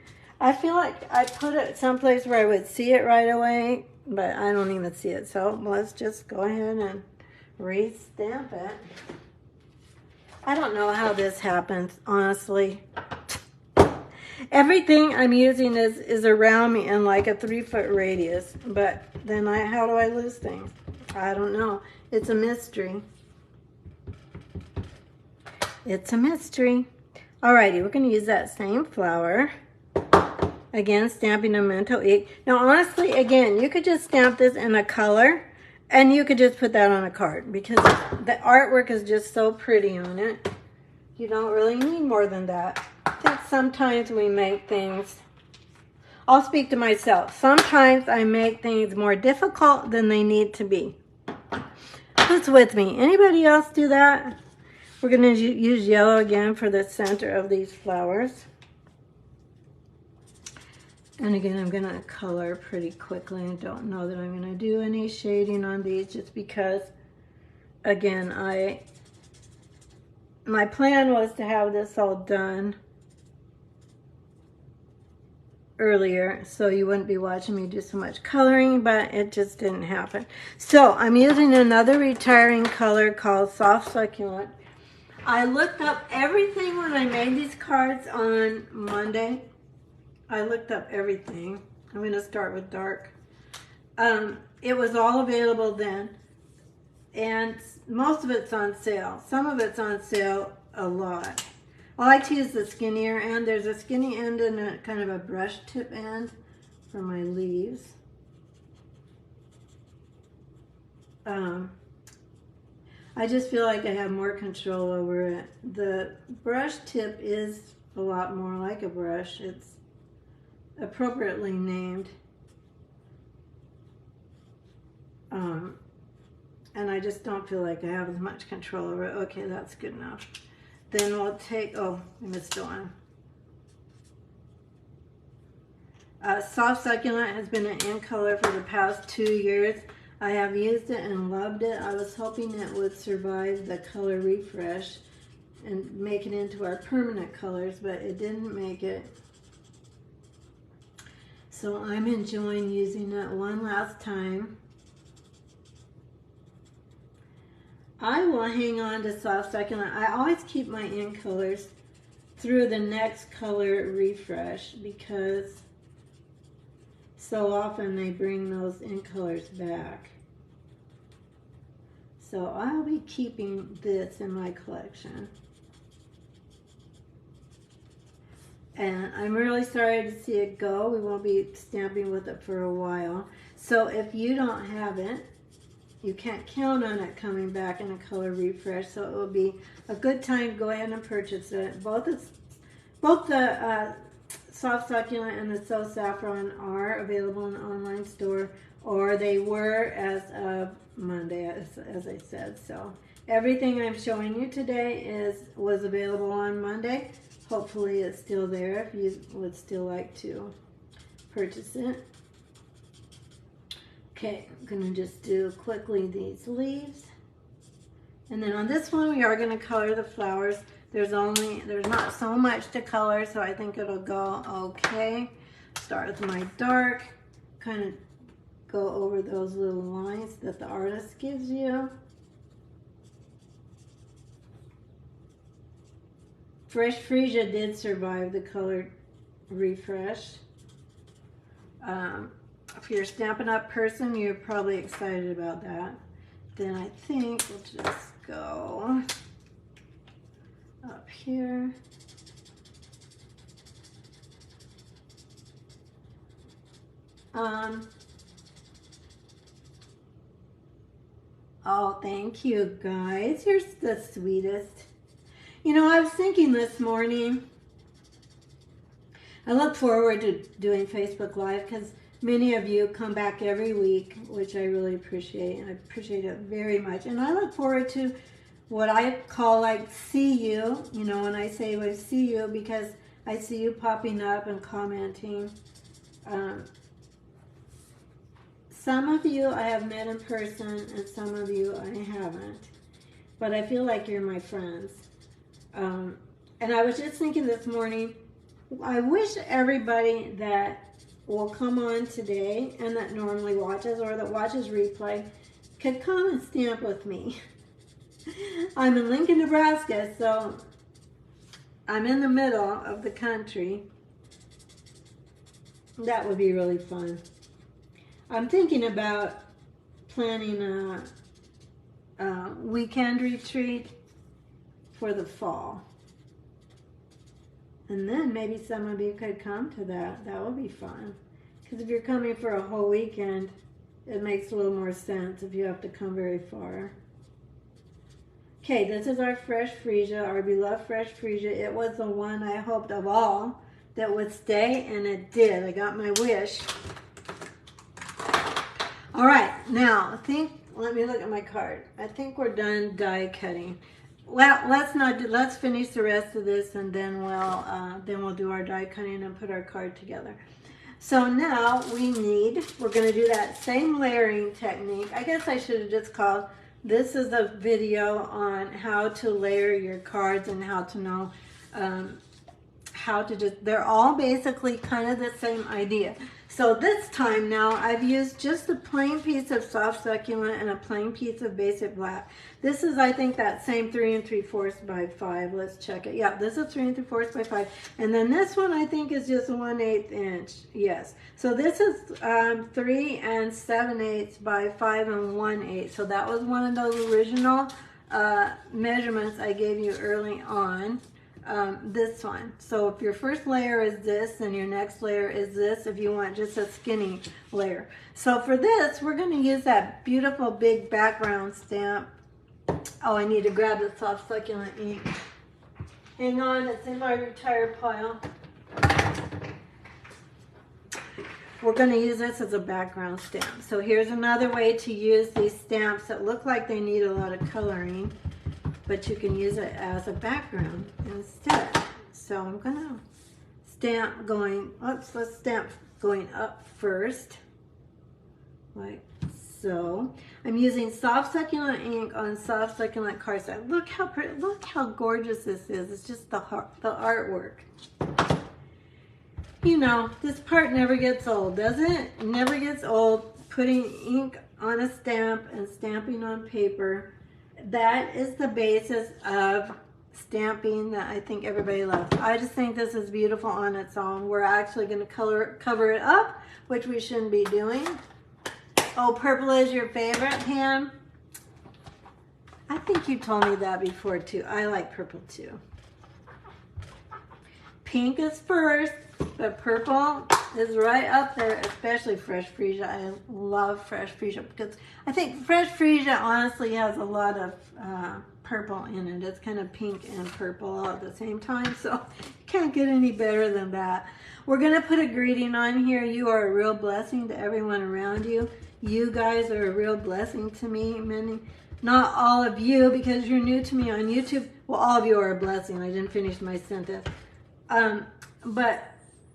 I feel like I put it someplace where I would see it right away, but I don't even see it. So let's just go ahead and re-stamp it. I don't know how this happens, honestly. Everything I'm using is around me in like a 3-foot radius, but then how do I lose things? I don't know. It's a mystery. It's a mystery. Alrighty, we're going to use that same flower. Again, stamping a Memento Ink. Now, honestly, again, you could just stamp this in a color, and you could just put that on a card, because the artwork is just so pretty on it. You don't really need more than that. I think sometimes we make things, I'll speak to myself, sometimes I make things more difficult than they need to be. Who's with me? Anybody else do that? We're going to use yellow again for the center of these flowers. And again, I'm going to color pretty quickly. I don't know that I'm going to do any shading on these just because, again, my plan was to have this all done earlier so you wouldn't be watching me do so much coloring, but it just didn't happen. So I'm using another retiring color called Soft Succulent. I looked up everything when I made these cards on Monday. I looked up everything. I'm going to start with dark. It was all available then. And most of it's on sale. Some of it's on sale a lot. I like to use the skinnier end. There's a skinny end and a kind of a brush tip end for my leaves. I just feel like I have more control over it. The brush tip is a lot more like a brush. It's appropriately named. And I just don't feel like I have as much control over it. Okay, that's good enough. Then we'll take, oh, I missed one. Soft Succulent has been an in color for the past 2 years. I have used it and loved it. I was hoping it would survive the color refresh and make it into our permanent colors, but it didn't make it. So I'm enjoying using it one last time. I will hang on to Soft Succulent. I always keep my in colors through the next color refresh because so often they bring those in colors back. So I'll be keeping this in my collection. And I'm really sorry to see it go. We won't be stamping with it for a while. So if you don't have it, you can't count on it coming back in a color refresh. So it will be a good time to go ahead and purchase it. Both the Soft Succulent and the So Saffron are available in the online store, or they were as of Monday, as I said. So everything I'm showing you today was available on Monday. Hopefully it's still there if you would still like to purchase it. Okay, I'm going to just do quickly these leaves. And then on this one we are going to color the flowers. There's not so much to color, so I think it'll go okay. Start with my dark, kind of go over those little lines that the artist gives you. Fresh Freesia did survive the color refresh. If you're a Stampin' Up! Person, you're probably excited about that. Then I think we'll just go up here. Oh, thank you guys. You're the sweetest. You know, I was thinking this morning, I look forward to doing Facebook Live because many of you come back every week, which I really appreciate. I appreciate it very much. And I look forward to what I call like see you, you know, when I say I see you, because I see you popping up and commenting. Some of you I have met in person and some of you I haven't. But I feel like you're my friends. And I was just thinking this morning, I wish everybody that will come on today and that normally watches or that watches replay could come and stamp with me. I'm in Lincoln, Nebraska, so I'm in the middle of the country. That would be really fun. I'm thinking about planning a weekend retreat for the fall. And then maybe some of you could come to that. That would be fun. Because if you're coming for a whole weekend, it makes a little more sense if you have to come very far. Okay, this is our Fresh Freesia, our beloved Fresh Freesia. It was the one I hoped of all that would stay, and it did. I got my wish. All right, now let me look at my card. I think we're done die cutting. Well, let's finish the rest of this, and then we'll do our die cutting and put our card together. So now we're going to do that same layering technique. I guess I should have just called, this is a video on how to layer your cards and how to know how to do, they're all basically kind of the same idea. So this time now I've used just a plain piece of Soft Succulent and a plain piece of Basic Black. This is, I think, that same 3 3/4 by 5. Let's check it. Yeah, this is 3 3/4 by 5. And then this one I think is just 1/8 inch. Yes. So this is 3 7/8 by 5 1/8. So that was one of those original measurements I gave you early on. This one. So if your first layer is this and your next layer is this, if you want just a skinny layer. So for this, we're going to use that beautiful big background stamp. Oh, I need to grab the Soft Succulent ink. Hang on, it's in my retired pile. We're going to use this as a background stamp. So here's another way to use these stamps that look like they need a lot of coloring, but you can use it as a background instead. So I'm going to stamp going, let's stamp going up first, like So I'm using soft succulent ink on soft succulent cardstock. Look how pretty, look how gorgeous this is. It's just the artwork. You know, this part never gets old, does it? It never gets old. Putting ink on a stamp and stamping on paper. That is the basis of stamping that I think everybody loves. I just think this is beautiful on its own. We're actually going to cover it up, which we shouldn't be doing. Oh, purple is your favorite, Pam? I think you told me that before too. I like purple too. Pink is first, but purple is right up there, especially fresh freesia. I love fresh freesia because I think fresh freesia honestly has a lot of purple in it. It's kind of pink and purple all at the same time, so you can't get any better than that. We're going to put a greeting on here. You are a real blessing to everyone around you. You guys are a real blessing to me. Not all of you, because you're new to me on YouTube. Well, all of you are a blessing. I didn't finish my sentence. But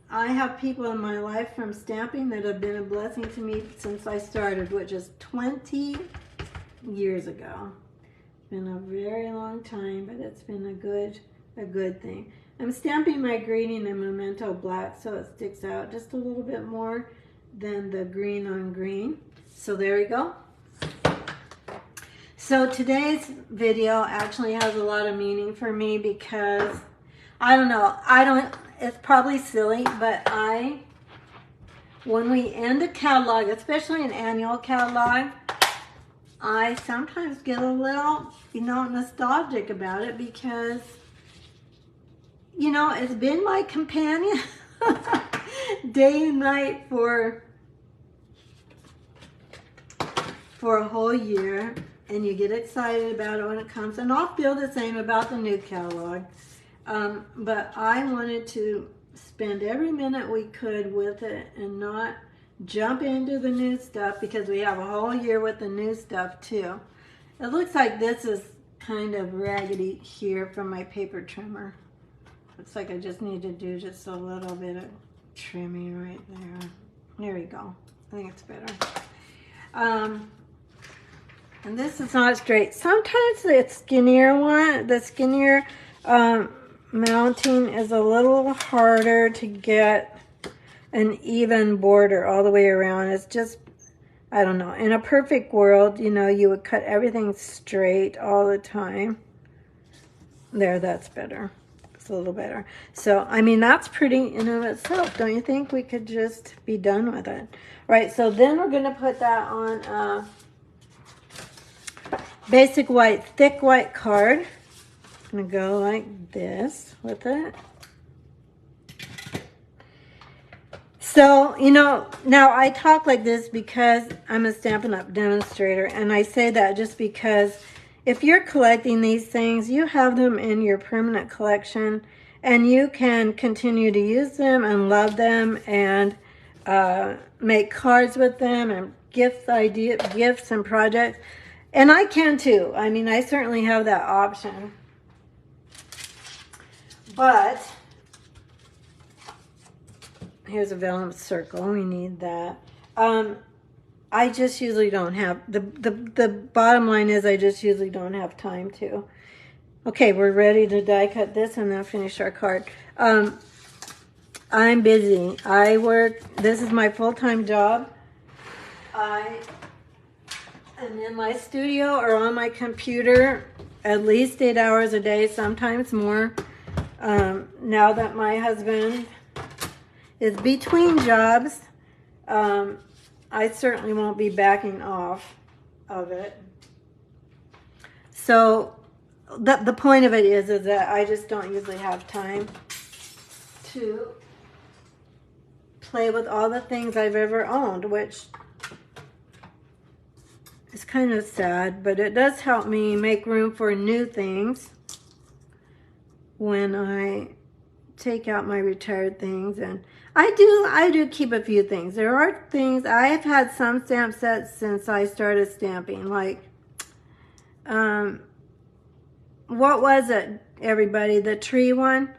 I have people in my life from stamping that have been a blessing to me since I started, which is 20 years ago. It's been a very long time, but it's been a good thing. I'm stamping my greeting in Memento Black so it sticks out just a little bit more than the green on green. So there we go. So today's video actually has a lot of meaning for me because I don't know, it's probably silly, but when we end a catalog, especially an annual catalog, I sometimes get a little, nostalgic about it because, it's been my companion day and night for a whole year, and you get excited about it when it comes, and I'll feel the same about the new catalog. But I wanted to spend every minute we could with it and not jump into the new stuff because we have a whole year with the new stuff too. It looks like this is kind of raggedy here from my paper trimmer. Looks like I just need to do just a little bit of trimming right there. There we go. I think it's better. And this is not straight. Sometimes the skinnier mounting is a little harder to get an even border all the way around. It's just, I don't know. In a perfect world, you would cut everything straight all the time. There, that's better. It's a little better. So, I mean, that's pretty in and of itself. Don't you think? We could just be done with it. Right, so then we're going to put that on basic white, thick white card. I'm going to go like this with it. So, now I talk like this because I'm a Stampin' Up! Demonstrator, and I say that just because if you're collecting these things, you have them in your permanent collection, and you can continue to use them and love them and make cards with them and gifts and projects. And I can too. I mean, I certainly have that option. But here's a vellum circle. We need that. I just usually don't have, the bottom line is I just usually don't have time to. Okay, we're ready to die cut this and then finish our card. I'm busy. I work, this is my full-time job. I am in my studio or on my computer at least 8 hours a day, sometimes more. Now that my husband is between jobs, I certainly won't be backing off of it. So the point of it is that I just don't usually have time to play with all the things I've ever owned, which is kind of sad, but it does help me make room for new things when I take out my retired things. And I do keep a few things. There are things, I've had some stamp sets since I started stamping, like what was it, everybody, the tree one?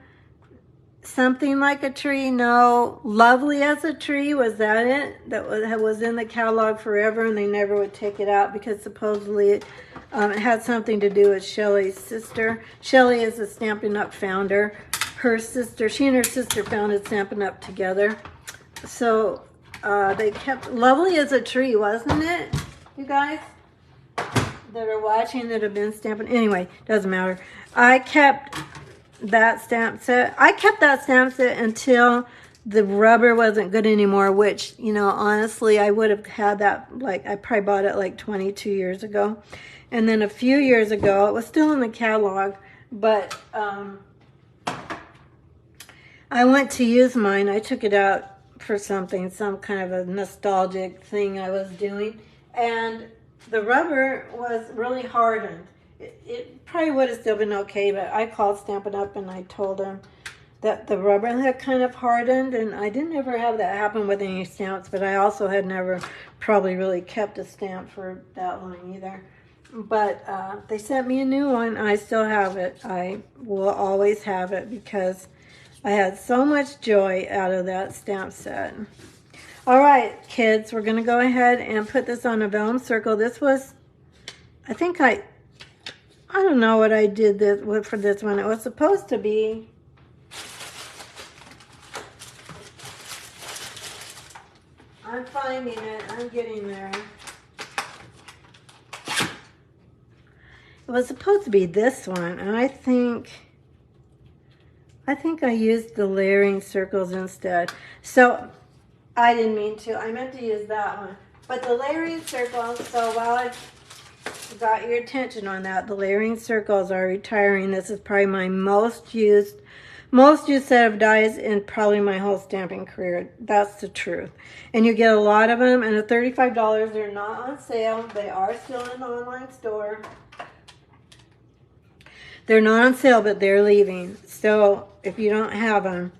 Something Like a Tree, no. Lovely as a Tree, was that it? That was in the catalog forever, and they never would take it out because supposedly it had something to do with Shelley's sister. Shelley is a Stampin' Up! Founder. Her sister, she and her sister founded Stampin' Up! Together. So they kept Lovely as a Tree, wasn't it, you guys? That are watching that have been stamping. Anyway, doesn't matter. I kept that stamp set. I kept that stamp set until the rubber wasn't good anymore, which, you know, honestly, I would have had that, like, I probably bought it like 22 years ago. And then a few years ago, it was still in the catalog, but I went to use mine. I took it out for something, some kind of a nostalgic thing I was doing, and the rubber was really hardened. It probably would have still been okay, but I called Stampin' Up! And I told them that the rubber had kind of hardened, and I didn't ever have that happen with any stamps, but I also had never probably really kept a stamp for that long either. But they sent me a new one. I still have it. I will always have it because I had so much joy out of that stamp set. All right, kids, we're going to go ahead and put this on a vellum circle. This was, I think I don't know what I did for this one. It was supposed to be, I'm finding it. I'm getting there. It was supposed to be this one, and I think I used the layering circles instead. So I didn't mean to. I meant to use that one. But the layering circles, so while I've got your attention on that, the layering circles are retiring. This is probably my most used set of dies in probably my whole stamping career. That's the truth. And you get a lot of them, and at $35, they're not on sale. They are still in the online store. They're not on sale, but they're leaving. So if you don't have them,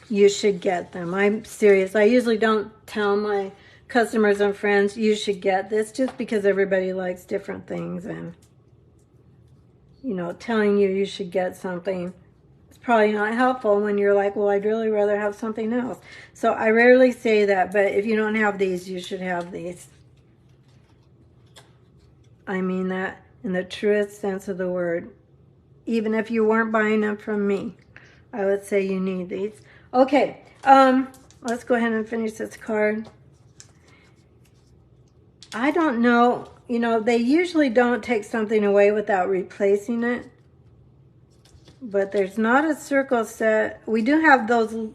you should get them. I'm serious. I usually don't tell my customers and friends you should get this, just because everybody likes different things, and, you know, telling you should get something is probably not helpful when you're like, well, I'd really rather have something else. So I rarely say that, but if you don't have these, you should have these. I mean that in the truest sense of the word. Even if you weren't buying them from me, I would say you need these. Okay, let's go ahead and finish this card. I don't know, you know, they usually don't take something away without replacing it. But there's not a circle set. We do have those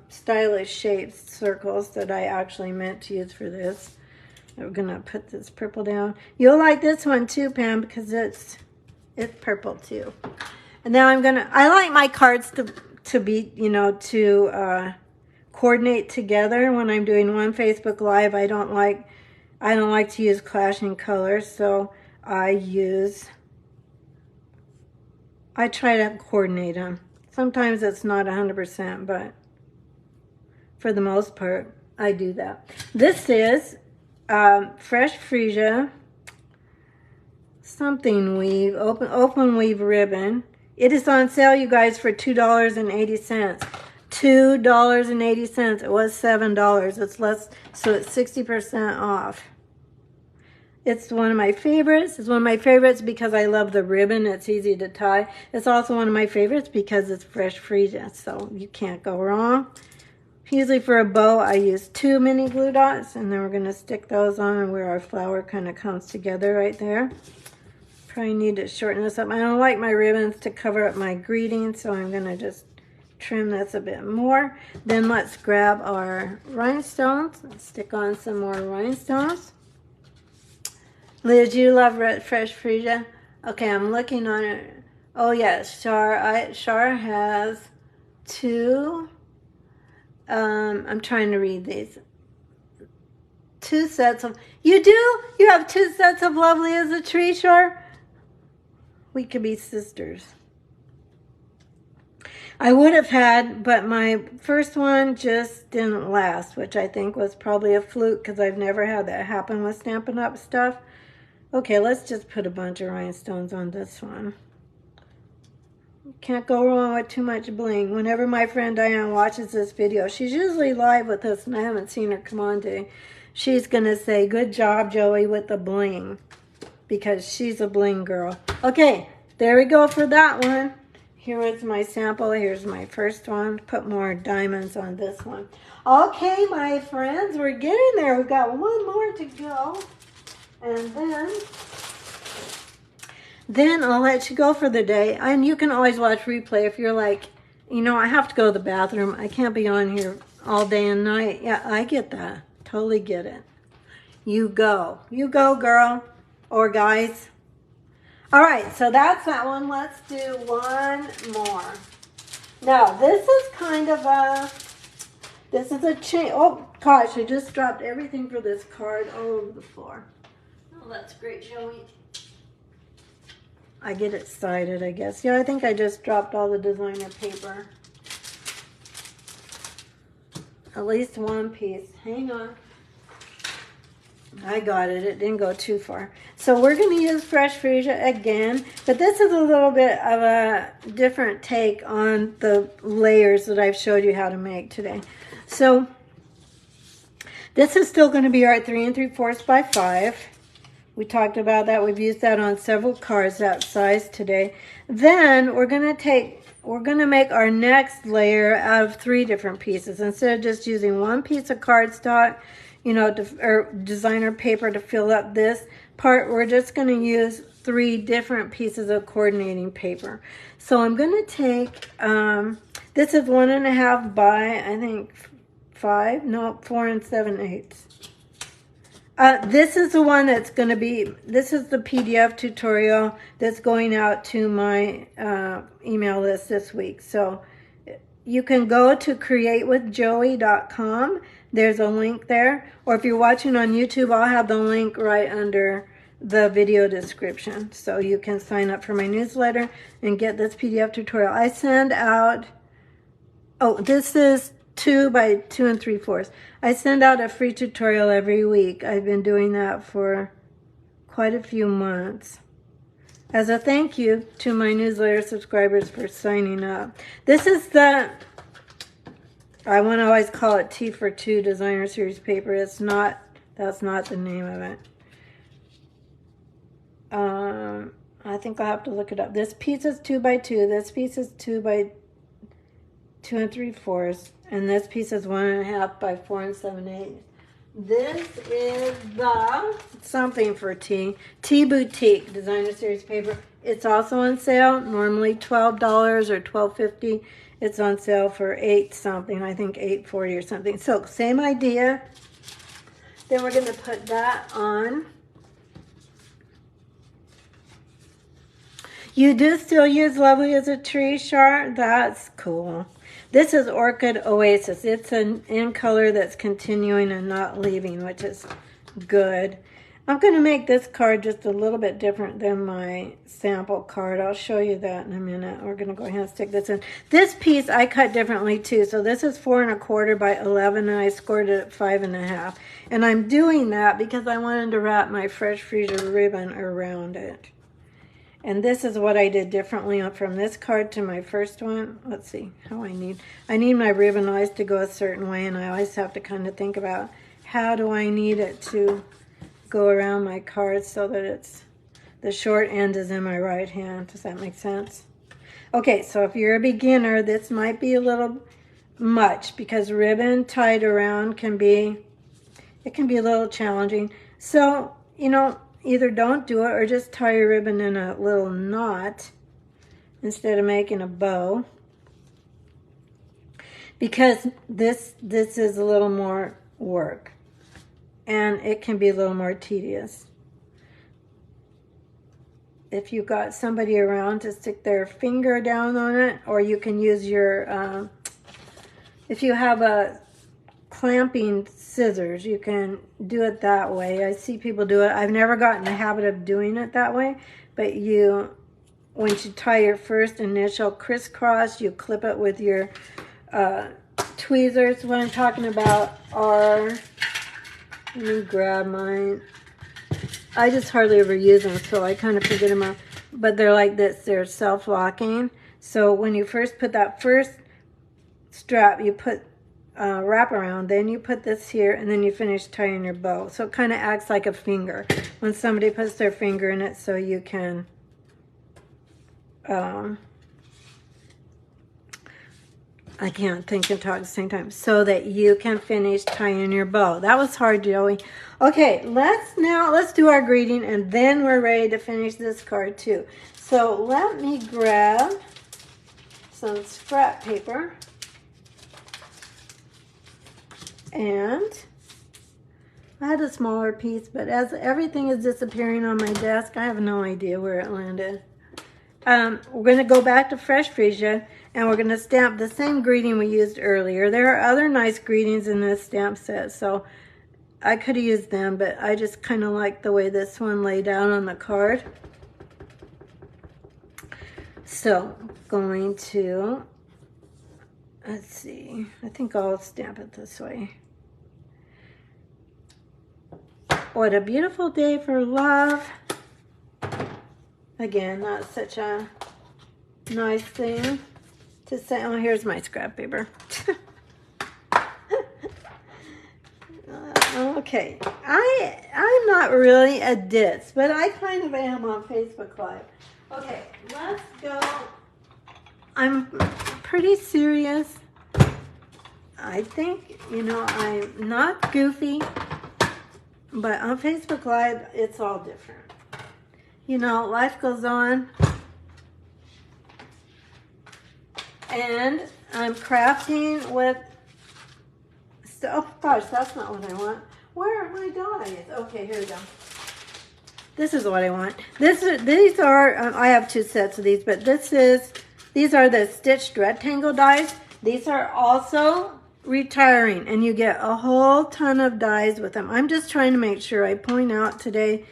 stylish shaped circles that I actually meant to use for this. We're gonna put this purple down. You'll like this one too, Pam, because it's purple too. And now I like my cards to be, you know, to coordinate together. When I'm doing one Facebook Live, I don't like to use clashing colors, so I try to coordinate them. Sometimes it's not 100%, but for the most part, I do that. This is Fresh Freesia something weave, open weave ribbon. It is on sale, you guys, for $2.80. $2.80. It was $7. It's less, so it's 60% off. It's one of my favorites. It's one of my favorites because I love the ribbon. It's easy to tie. It's also one of my favorites because it's Fresh Freesia, so you can't go wrong. Usually for a bow, I use 2 mini glue dots, and then we're going to stick those on where our flower kind of comes together right there. Probably need to shorten this up. I don't like my ribbons to cover up my greeting, so I'm going to just trim this a bit more. Then let's grab our rhinestones and stick on some more rhinestones. Liz, you love Fresh Freesia? Okay, I'm looking on it. Oh yes, Char has 2. I'm trying to read these. 2 sets of. You do? You have 2 sets of Lovely as a Tree, Char? We could be sisters. I would have had, but my first one just didn't last, which I think was probably a fluke because I've never had that happen with Stampin' Up! Stuff. Okay, let's just put a bunch of rhinestones on this one. Can't go wrong with too much bling. Whenever my friend Diane watches this video, she's usually live with us, and I haven't seen her come on today. She's going to say, good job, Joey, with the bling, because she's a bling girl. Okay, there we go for that one. Here is my sample. Here's my first one. Put more diamonds on this one. Okay, my friends, we're getting there. We've got one more to go. And then I'll let you go for the day. And you can always watch replay if you're like, you know, I have to go to the bathroom. I can't be on here all day and night. Yeah, I get that. Totally get it. You go. You go, girl. Or guys. All right, so that's that one. Let's do one more. Now, this is kind of a, this is a change. Oh, gosh, I just dropped everything for this card all over the floor. Oh, that's great, Joey. I get excited, I guess. Yeah, I think I just dropped all the designer paper. At least one piece. Hang on. I got it. It didn't go too far. So we're going to use fresh freesia again, but this is a little bit of a different take on the layers that I've showed you how to make today. So this is still going to be our 3 3/4 by 5. We talked about that. We've used that on several cards that size today. Then we're going to make our next layer out of 3 different pieces. Instead of just using one piece of cardstock, you know, or designer paper to fill up this part, we're just going to use 3 different pieces of coordinating paper. So I'm going to take, this is 1.5 by, I think, 5, no, 4 7/8. This is the one that's going to be, this is the PDF tutorial that's going out to my email list this week. So you can go to createwithjoey.com. There's a link there. Or if you're watching on YouTube, I'll have the link right under the video description. So you can sign up for my newsletter and get this PDF tutorial. I send out, oh, this is 2 by 2 3/4. I send out a free tutorial every week. I've been doing that for quite a few months. As a thank you to my newsletter subscribers for signing up. This is the, I want to always call it T for 2 designer series paper. It's not, that's not the name of it. I think I'll have to look it up. This piece is 2 by 2. This piece is 2 by 2 3/4. And this piece is 1.5 by 4 7/8. This is the something for T Boutique designer series paper. It's also on sale. Normally $12 or $12.50. It's on sale for $8 something. I think $8.40 or something. So same idea. Then we're going to put that on. You do still use Lovely as a Tree, Char? That's cool. This is Orchid Oasis. It's in color that's continuing and not leaving, which is good. I'm going to make this card just a little bit different than my sample card. I'll show you that in a minute. We're going to go ahead and stick this in. This piece I cut differently too. So this is 4 1/4 by 11, and I scored it at 5 1/2. And I'm doing that because I wanted to wrap my fresh freesia ribbon around it. And this is what I did differently from this card to my first one. Let's see how I need my ribbon always to go a certain way, and I always have to kind of think about how do I need it to go around my card so that it's, the short end is in my right hand. Does that make sense? Okay, so if you're a beginner, this might be a little much because ribbon tied around can be a little challenging. So, you know, either don't do it or just tie your ribbon in a little knot instead of making a bow, because this is a little more work and it can be a little more tedious. If you've got somebody around to stick their finger down on it, or you can use your, if you have a clamping scissors, you can do it that way. I see people do it. I've never gotten the habit of doing it that way, but once you tie your first initial crisscross, you clip it with your tweezers. What I'm talking about are, let me grab mine. I just hardly ever use them, so I kind of forget them out. But they're like this. They're self-locking. So when you first put that first strap, you put wrap around, then you put this here, and then you finish tying your bow. So it kind of acts like a finger when somebody puts their finger in it, so you can I can't think and talk at the same time, so that you can finish tying your bow. That was hard, Joey. Okay, let's do our greeting, and then we're ready to finish this card too. So let me grab some scrap paper, and I had a smaller piece, but as everything is disappearing on my desk, I have no idea where it landed. We're going to go back to Fresh Freesia, and we're going to stamp the same greeting we used earlier. There are other nice greetings in this stamp set, so I could have used them, but I just kind of like the way this one laid out on the card. So, going to, let's see, I think I'll stamp it this way. What a beautiful day for love. Again, not such a nice thing to say. Oh, here's my scrap paper. Okay, I'm not really a ditz, but I kind of am on Facebook Live. Okay, let's go. I'm pretty serious. I think, you know, I'm not goofy, but on Facebook Live, it's all different. You know, life goes on, and I'm crafting with, oh gosh, that's not what I want. Where are my dies? Okay, here we go. This is what I want. These are, I have two sets of these, but these are the stitched rectangle dies. These are also retiring, and you get a whole ton of dies with them. I'm just trying to make sure I point out today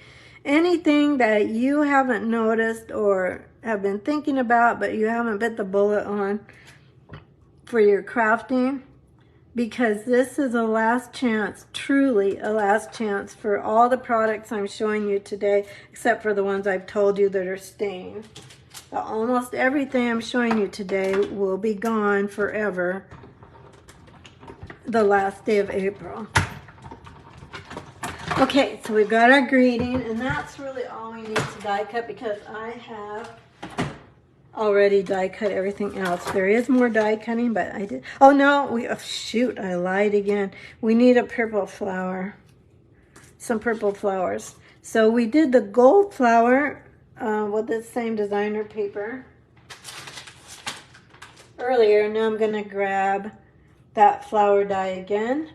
anything that you haven't noticed or have been thinking about, but you haven't bit the bullet on for your crafting, because this is a last chance, truly a last chance for all the products I'm showing you today, except for the ones I've told you that are staying. But almost everything I'm showing you today will be gone forever the last day of April. Okay, so we've got our greeting, and that's really all we need to die cut, because I have already die cut everything else. There is more die cutting, but I did. Oh no, oh, shoot, I lied again. We need a purple flower, some purple flowers. So we did the gold flower with the same designer paper earlier. Now I'm gonna grab that flower die again.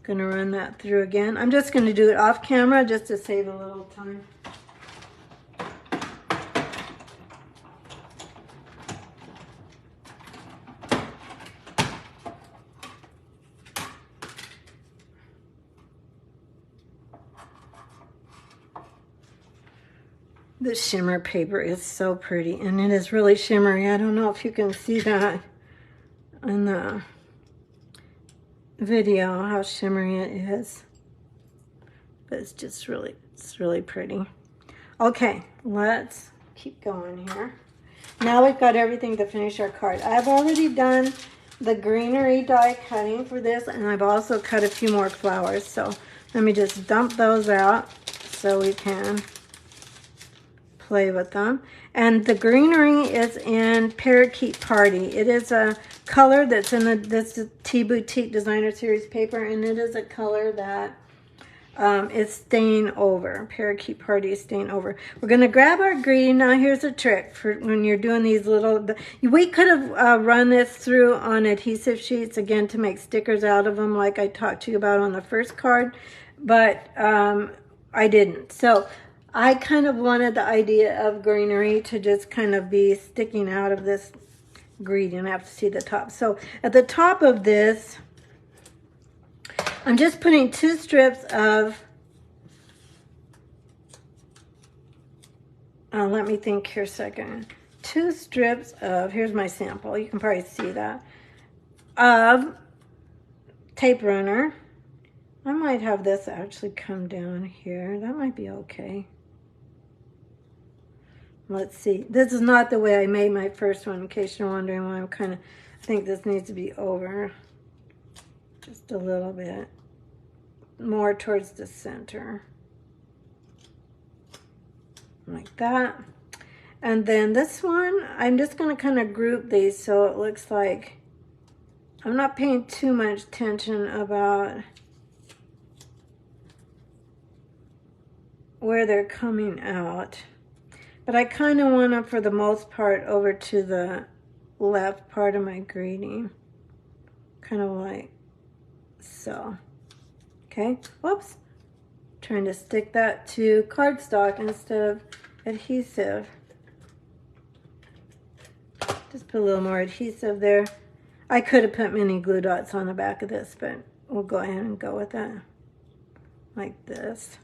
Gonna run that through again. I'm just gonna do it off camera just to save a little time. The shimmer paper is so pretty, and it is really shimmery. I don't know if you can see that in the video, how shimmery it is, but it's really pretty. Okay, let's keep going here. Now we've got everything to finish our card. I've already done the greenery die cutting for this, and I've also cut a few more flowers, so let me just dump those out so we can play with them. And the greenery is in Parakeet Party. It is a color that's in this Tea Boutique Designer Series paper, and it is a color that is staying over. Parakeet Party is staying over. We're going to grab our greeting. Now here's a trick for when you're doing these little, we could have run this through on adhesive sheets again to make stickers out of them like I talked to you about on the first card, but I didn't. So I kind of wanted the idea of greenery to just kind of be sticking out of this greeting. I have to see the top. So at the top of this, I'm just putting 2 strips of, let me think here a second. 2 strips of, here's my sample, you can probably see that, of tape runner. I might have this actually come down here. That might be okay. Let's see. This is not the way I made my first one, in case you're wondering why I think this needs to be over just a little bit more towards the center. Like that. And then this one, I'm just going to kind of group these so it looks like I'm not paying too much attention about where they're coming out. But I kind of want them, for the most part, over to the left part of my greeting. Kind of like so. Okay, whoops. Trying to stick that to cardstock instead of adhesive. Just put a little more adhesive there. I could have put mini glue dots on the back of this, but we'll go ahead and go with that. Like this.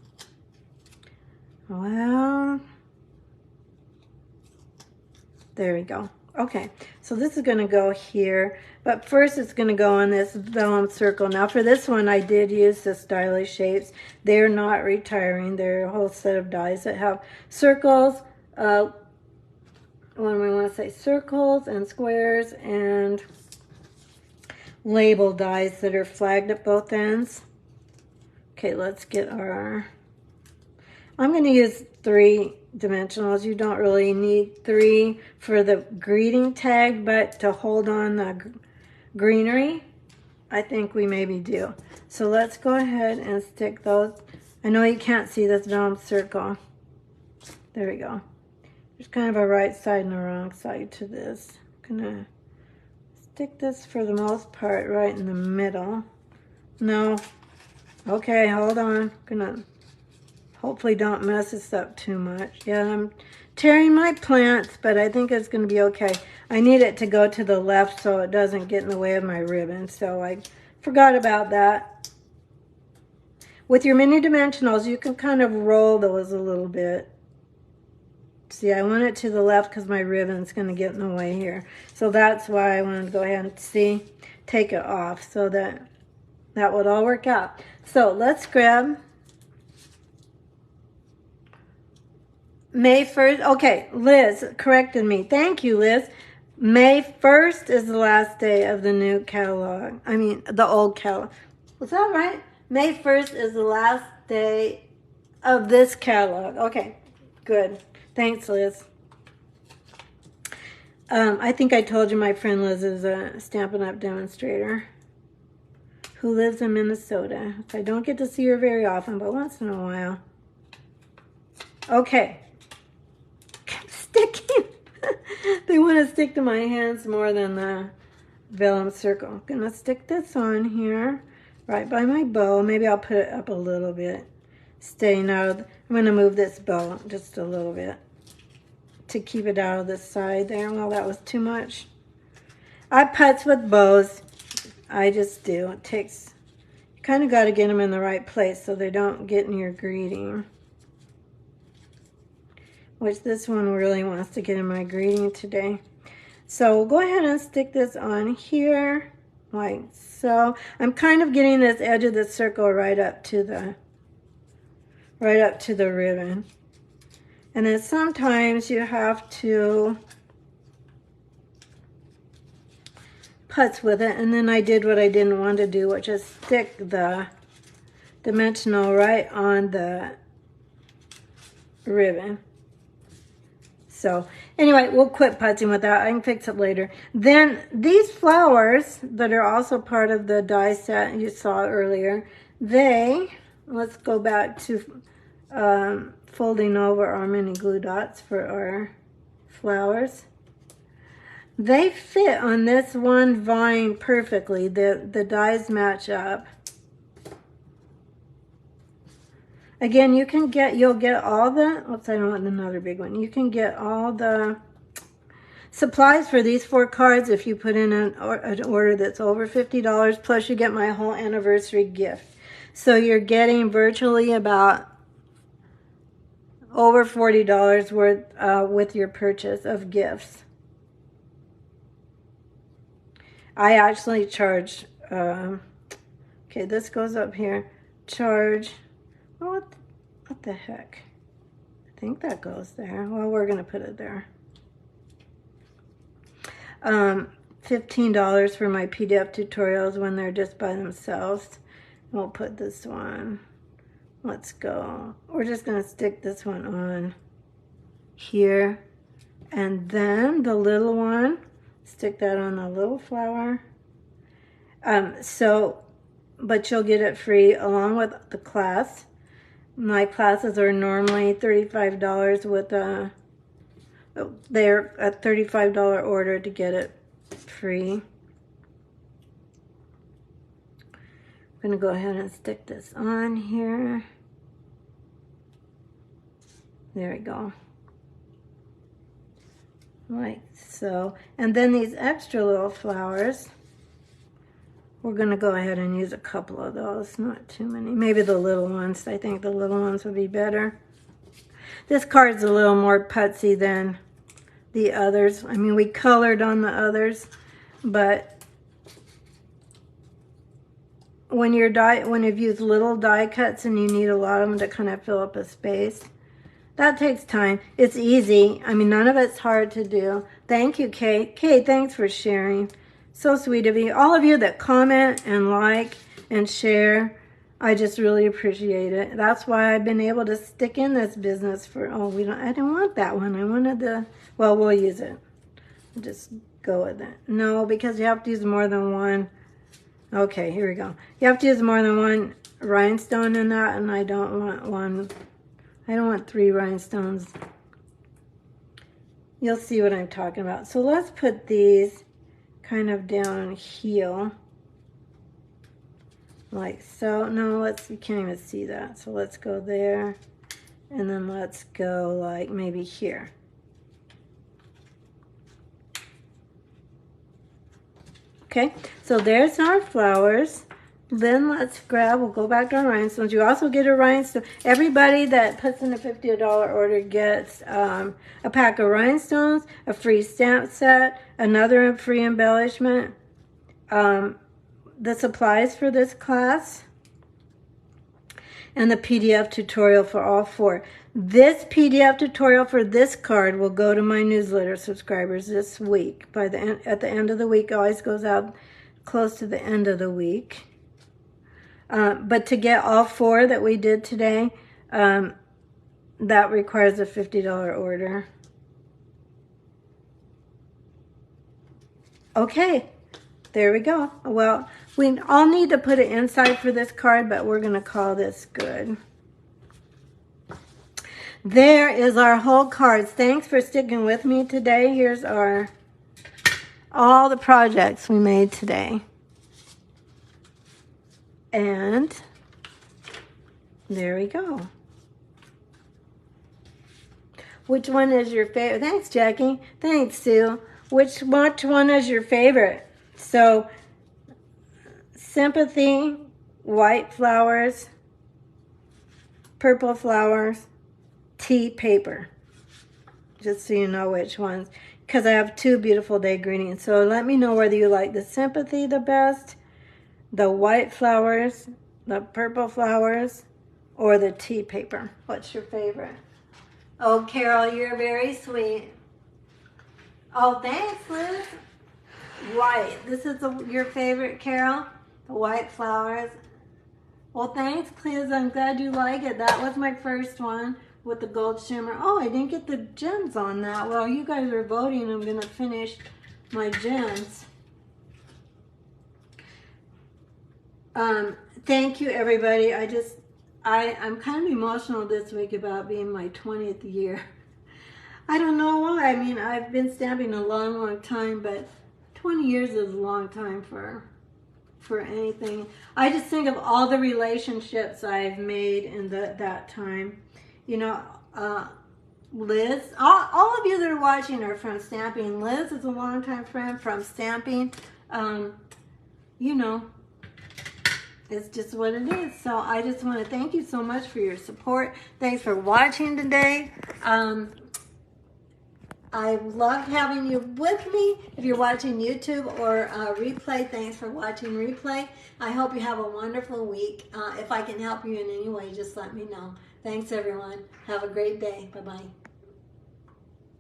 Well, there we go. Okay, so this is going to go here, but first it's going to go on this vellum circle. Now for this one, I did use the Stylish Shapes. They're not retiring. They're a whole set of dies that have circles, when we want to say circles and squares, and label dies that are flagged at both ends. Okay, let's get our... I'm going to use 3 dimensionals. You don't really need 3 for the greeting tag, but to hold on the greenery, I think we maybe do. So let's go ahead and stick those. I know you can't see this vellum circle. There we go. There's kind of a right side and a wrong side to this. I'm going to stick this for the most part right in the middle. No. Okay, hold on. Gonna hopefully don't mess this up too much. Yeah, I'm tearing my plants, but I think it's going to be okay. I need it to go to the left so it doesn't get in the way of my ribbon, so I forgot about that. With your mini dimensionals, you can kind of roll those a little bit. See, I want it to the left because my ribbon's going to get in the way here. So that's why I wanted to go ahead and take it off so that would all work out. So let's grab May 1st. Okay, Liz corrected me. Thank you, Liz. May 1st is the last day of the new catalog. I mean, the old catalog. Was that right? May 1st is the last day of this catalog. Okay, good. Thanks, Liz. I think I told you my friend Liz is a Stampin' Up! Demonstrator who lives in Minnesota. I don't get to see her very often, but once in a while. Okay. Sticking. They want to stick to my hands more than the vellum circle. I'm going to stick this on here right by my bow. Maybe I'll put it up a little bit. Staying out of I'm going to move this bow just a little bit to keep it out of the side there. Well, that was too much. I putz with bows. I just do. It takes, you kind of got to get them in the right place so they don't get in your greeting. Which this one really wants to get in my greeting today. So we'll go ahead and stick this on here like so. I'm kind of getting this edge of the circle right up to the ribbon. And then sometimes you have to putz with it, and then I did what I didn't want to do, which is stick the dimensional right on the ribbon. So anyway, we'll quit putzing with that. I can fix it later. Then these flowers that are also part of the die set you saw earlier, let's go back to folding over our mini glue dots for our flowers. They fit on this one vine perfectly. The dies match up. Again, you'll get all the, oops, I don't want another big one. You can get all the supplies for these 4 cards if you put in an order that's over $50, plus you get my whole anniversary gift. So you're getting virtually about over $40 worth with your purchase of gifts. I actually charge, okay, this goes up here, charge, what the heck? I think that goes there. Well, we're gonna put it there. $15 for my PDF tutorials when they're just by themselves. We'll put this one. Let's go. We're just gonna stick this one on here. And then the little one, stick that on the little flower. But you'll get it free along with the class. My classes are normally $35 with they're a $35 order to get it free. I'm gonna go ahead and stick this on here. There we go. Like so. And then these extra little flowers, we're going to go ahead and use a couple of those, not too many. Maybe the little ones. I think the little ones would be better. This card's a little more putsy than the others. I mean, we colored on the others, but when you've used little die cuts and you need a lot of them to kind of fill up a space, that takes time. It's easy. I mean, none of it's hard to do. Thank you, Kate. Kate, thanks for sharing. So sweet of you. All of you that comment and like and share, I just really appreciate it. That's why I've been able to stick in this business for, I didn't want that one. I wanted the, well, we'll use it. Just go with it. No, because you have to use more than one. Okay, here we go. You have to use more than one rhinestone in that, and I don't want one. I don't want 3 rhinestones. You'll see what I'm talking about. So let's put these kind of down heel. Like so. No, you can't even see that. So let's go there. And then let's go like maybe here. Okay, so there's our flowers. Then we'll go back to our rhinestones. You also get a rhinestone. Everybody that puts in a $50 order gets a pack of rhinestones, a free stamp set, another free embellishment, the supplies for this class, and the PDF tutorial for all 4. This PDF tutorial for this card will go to my newsletter subscribers this week. At the end of the week, it always goes out close to the end of the week. But to get all 4 that we did today, that requires a $50 order. Okay, there we go. Well, we all need to put it inside for this card, but we're going to call this good. There is our whole cards. Thanks for sticking with me today. Here's all the projects we made today. And there we go. Which one is your favorite? Thanks, Jackie. Thanks, Sue. Which one is your favorite? So, Sympathy, white flowers, purple flowers, tea paper. Just so you know which ones. Because I have 2 beautiful day greetings. So let me know whether you like the Sympathy the best, the white flowers, the purple flowers, or the tea paper. What's your favorite? Oh, Carol, you're very sweet. Oh, thanks, Liz. White. This is your favorite, Carol? The white flowers. Well, thanks, Liz. I'm glad you like it. That was my first one with the gold shimmer. Oh, I didn't get the gems on that. Well, you guys are voting. I'm going to finish my gems. Thank you, everybody. I'm kind of emotional this week about being my 20th year. I don't know why. I mean, I've been stamping a long, long time, but 20 years is a long time for anything. I just think of all the relationships I've made in that time. You know, Liz, all of you that are watching are from stamping. Liz is a longtime friend from stamping. You know, it's just what it is. So I just want to thank you so much for your support. Thanks for watching today. I love having you with me. If you're watching YouTube or replay, thanks for watching replay. I hope you have a wonderful week. If I can help you in any way, just let me know. Thanks, everyone. Have a great day. Bye-bye.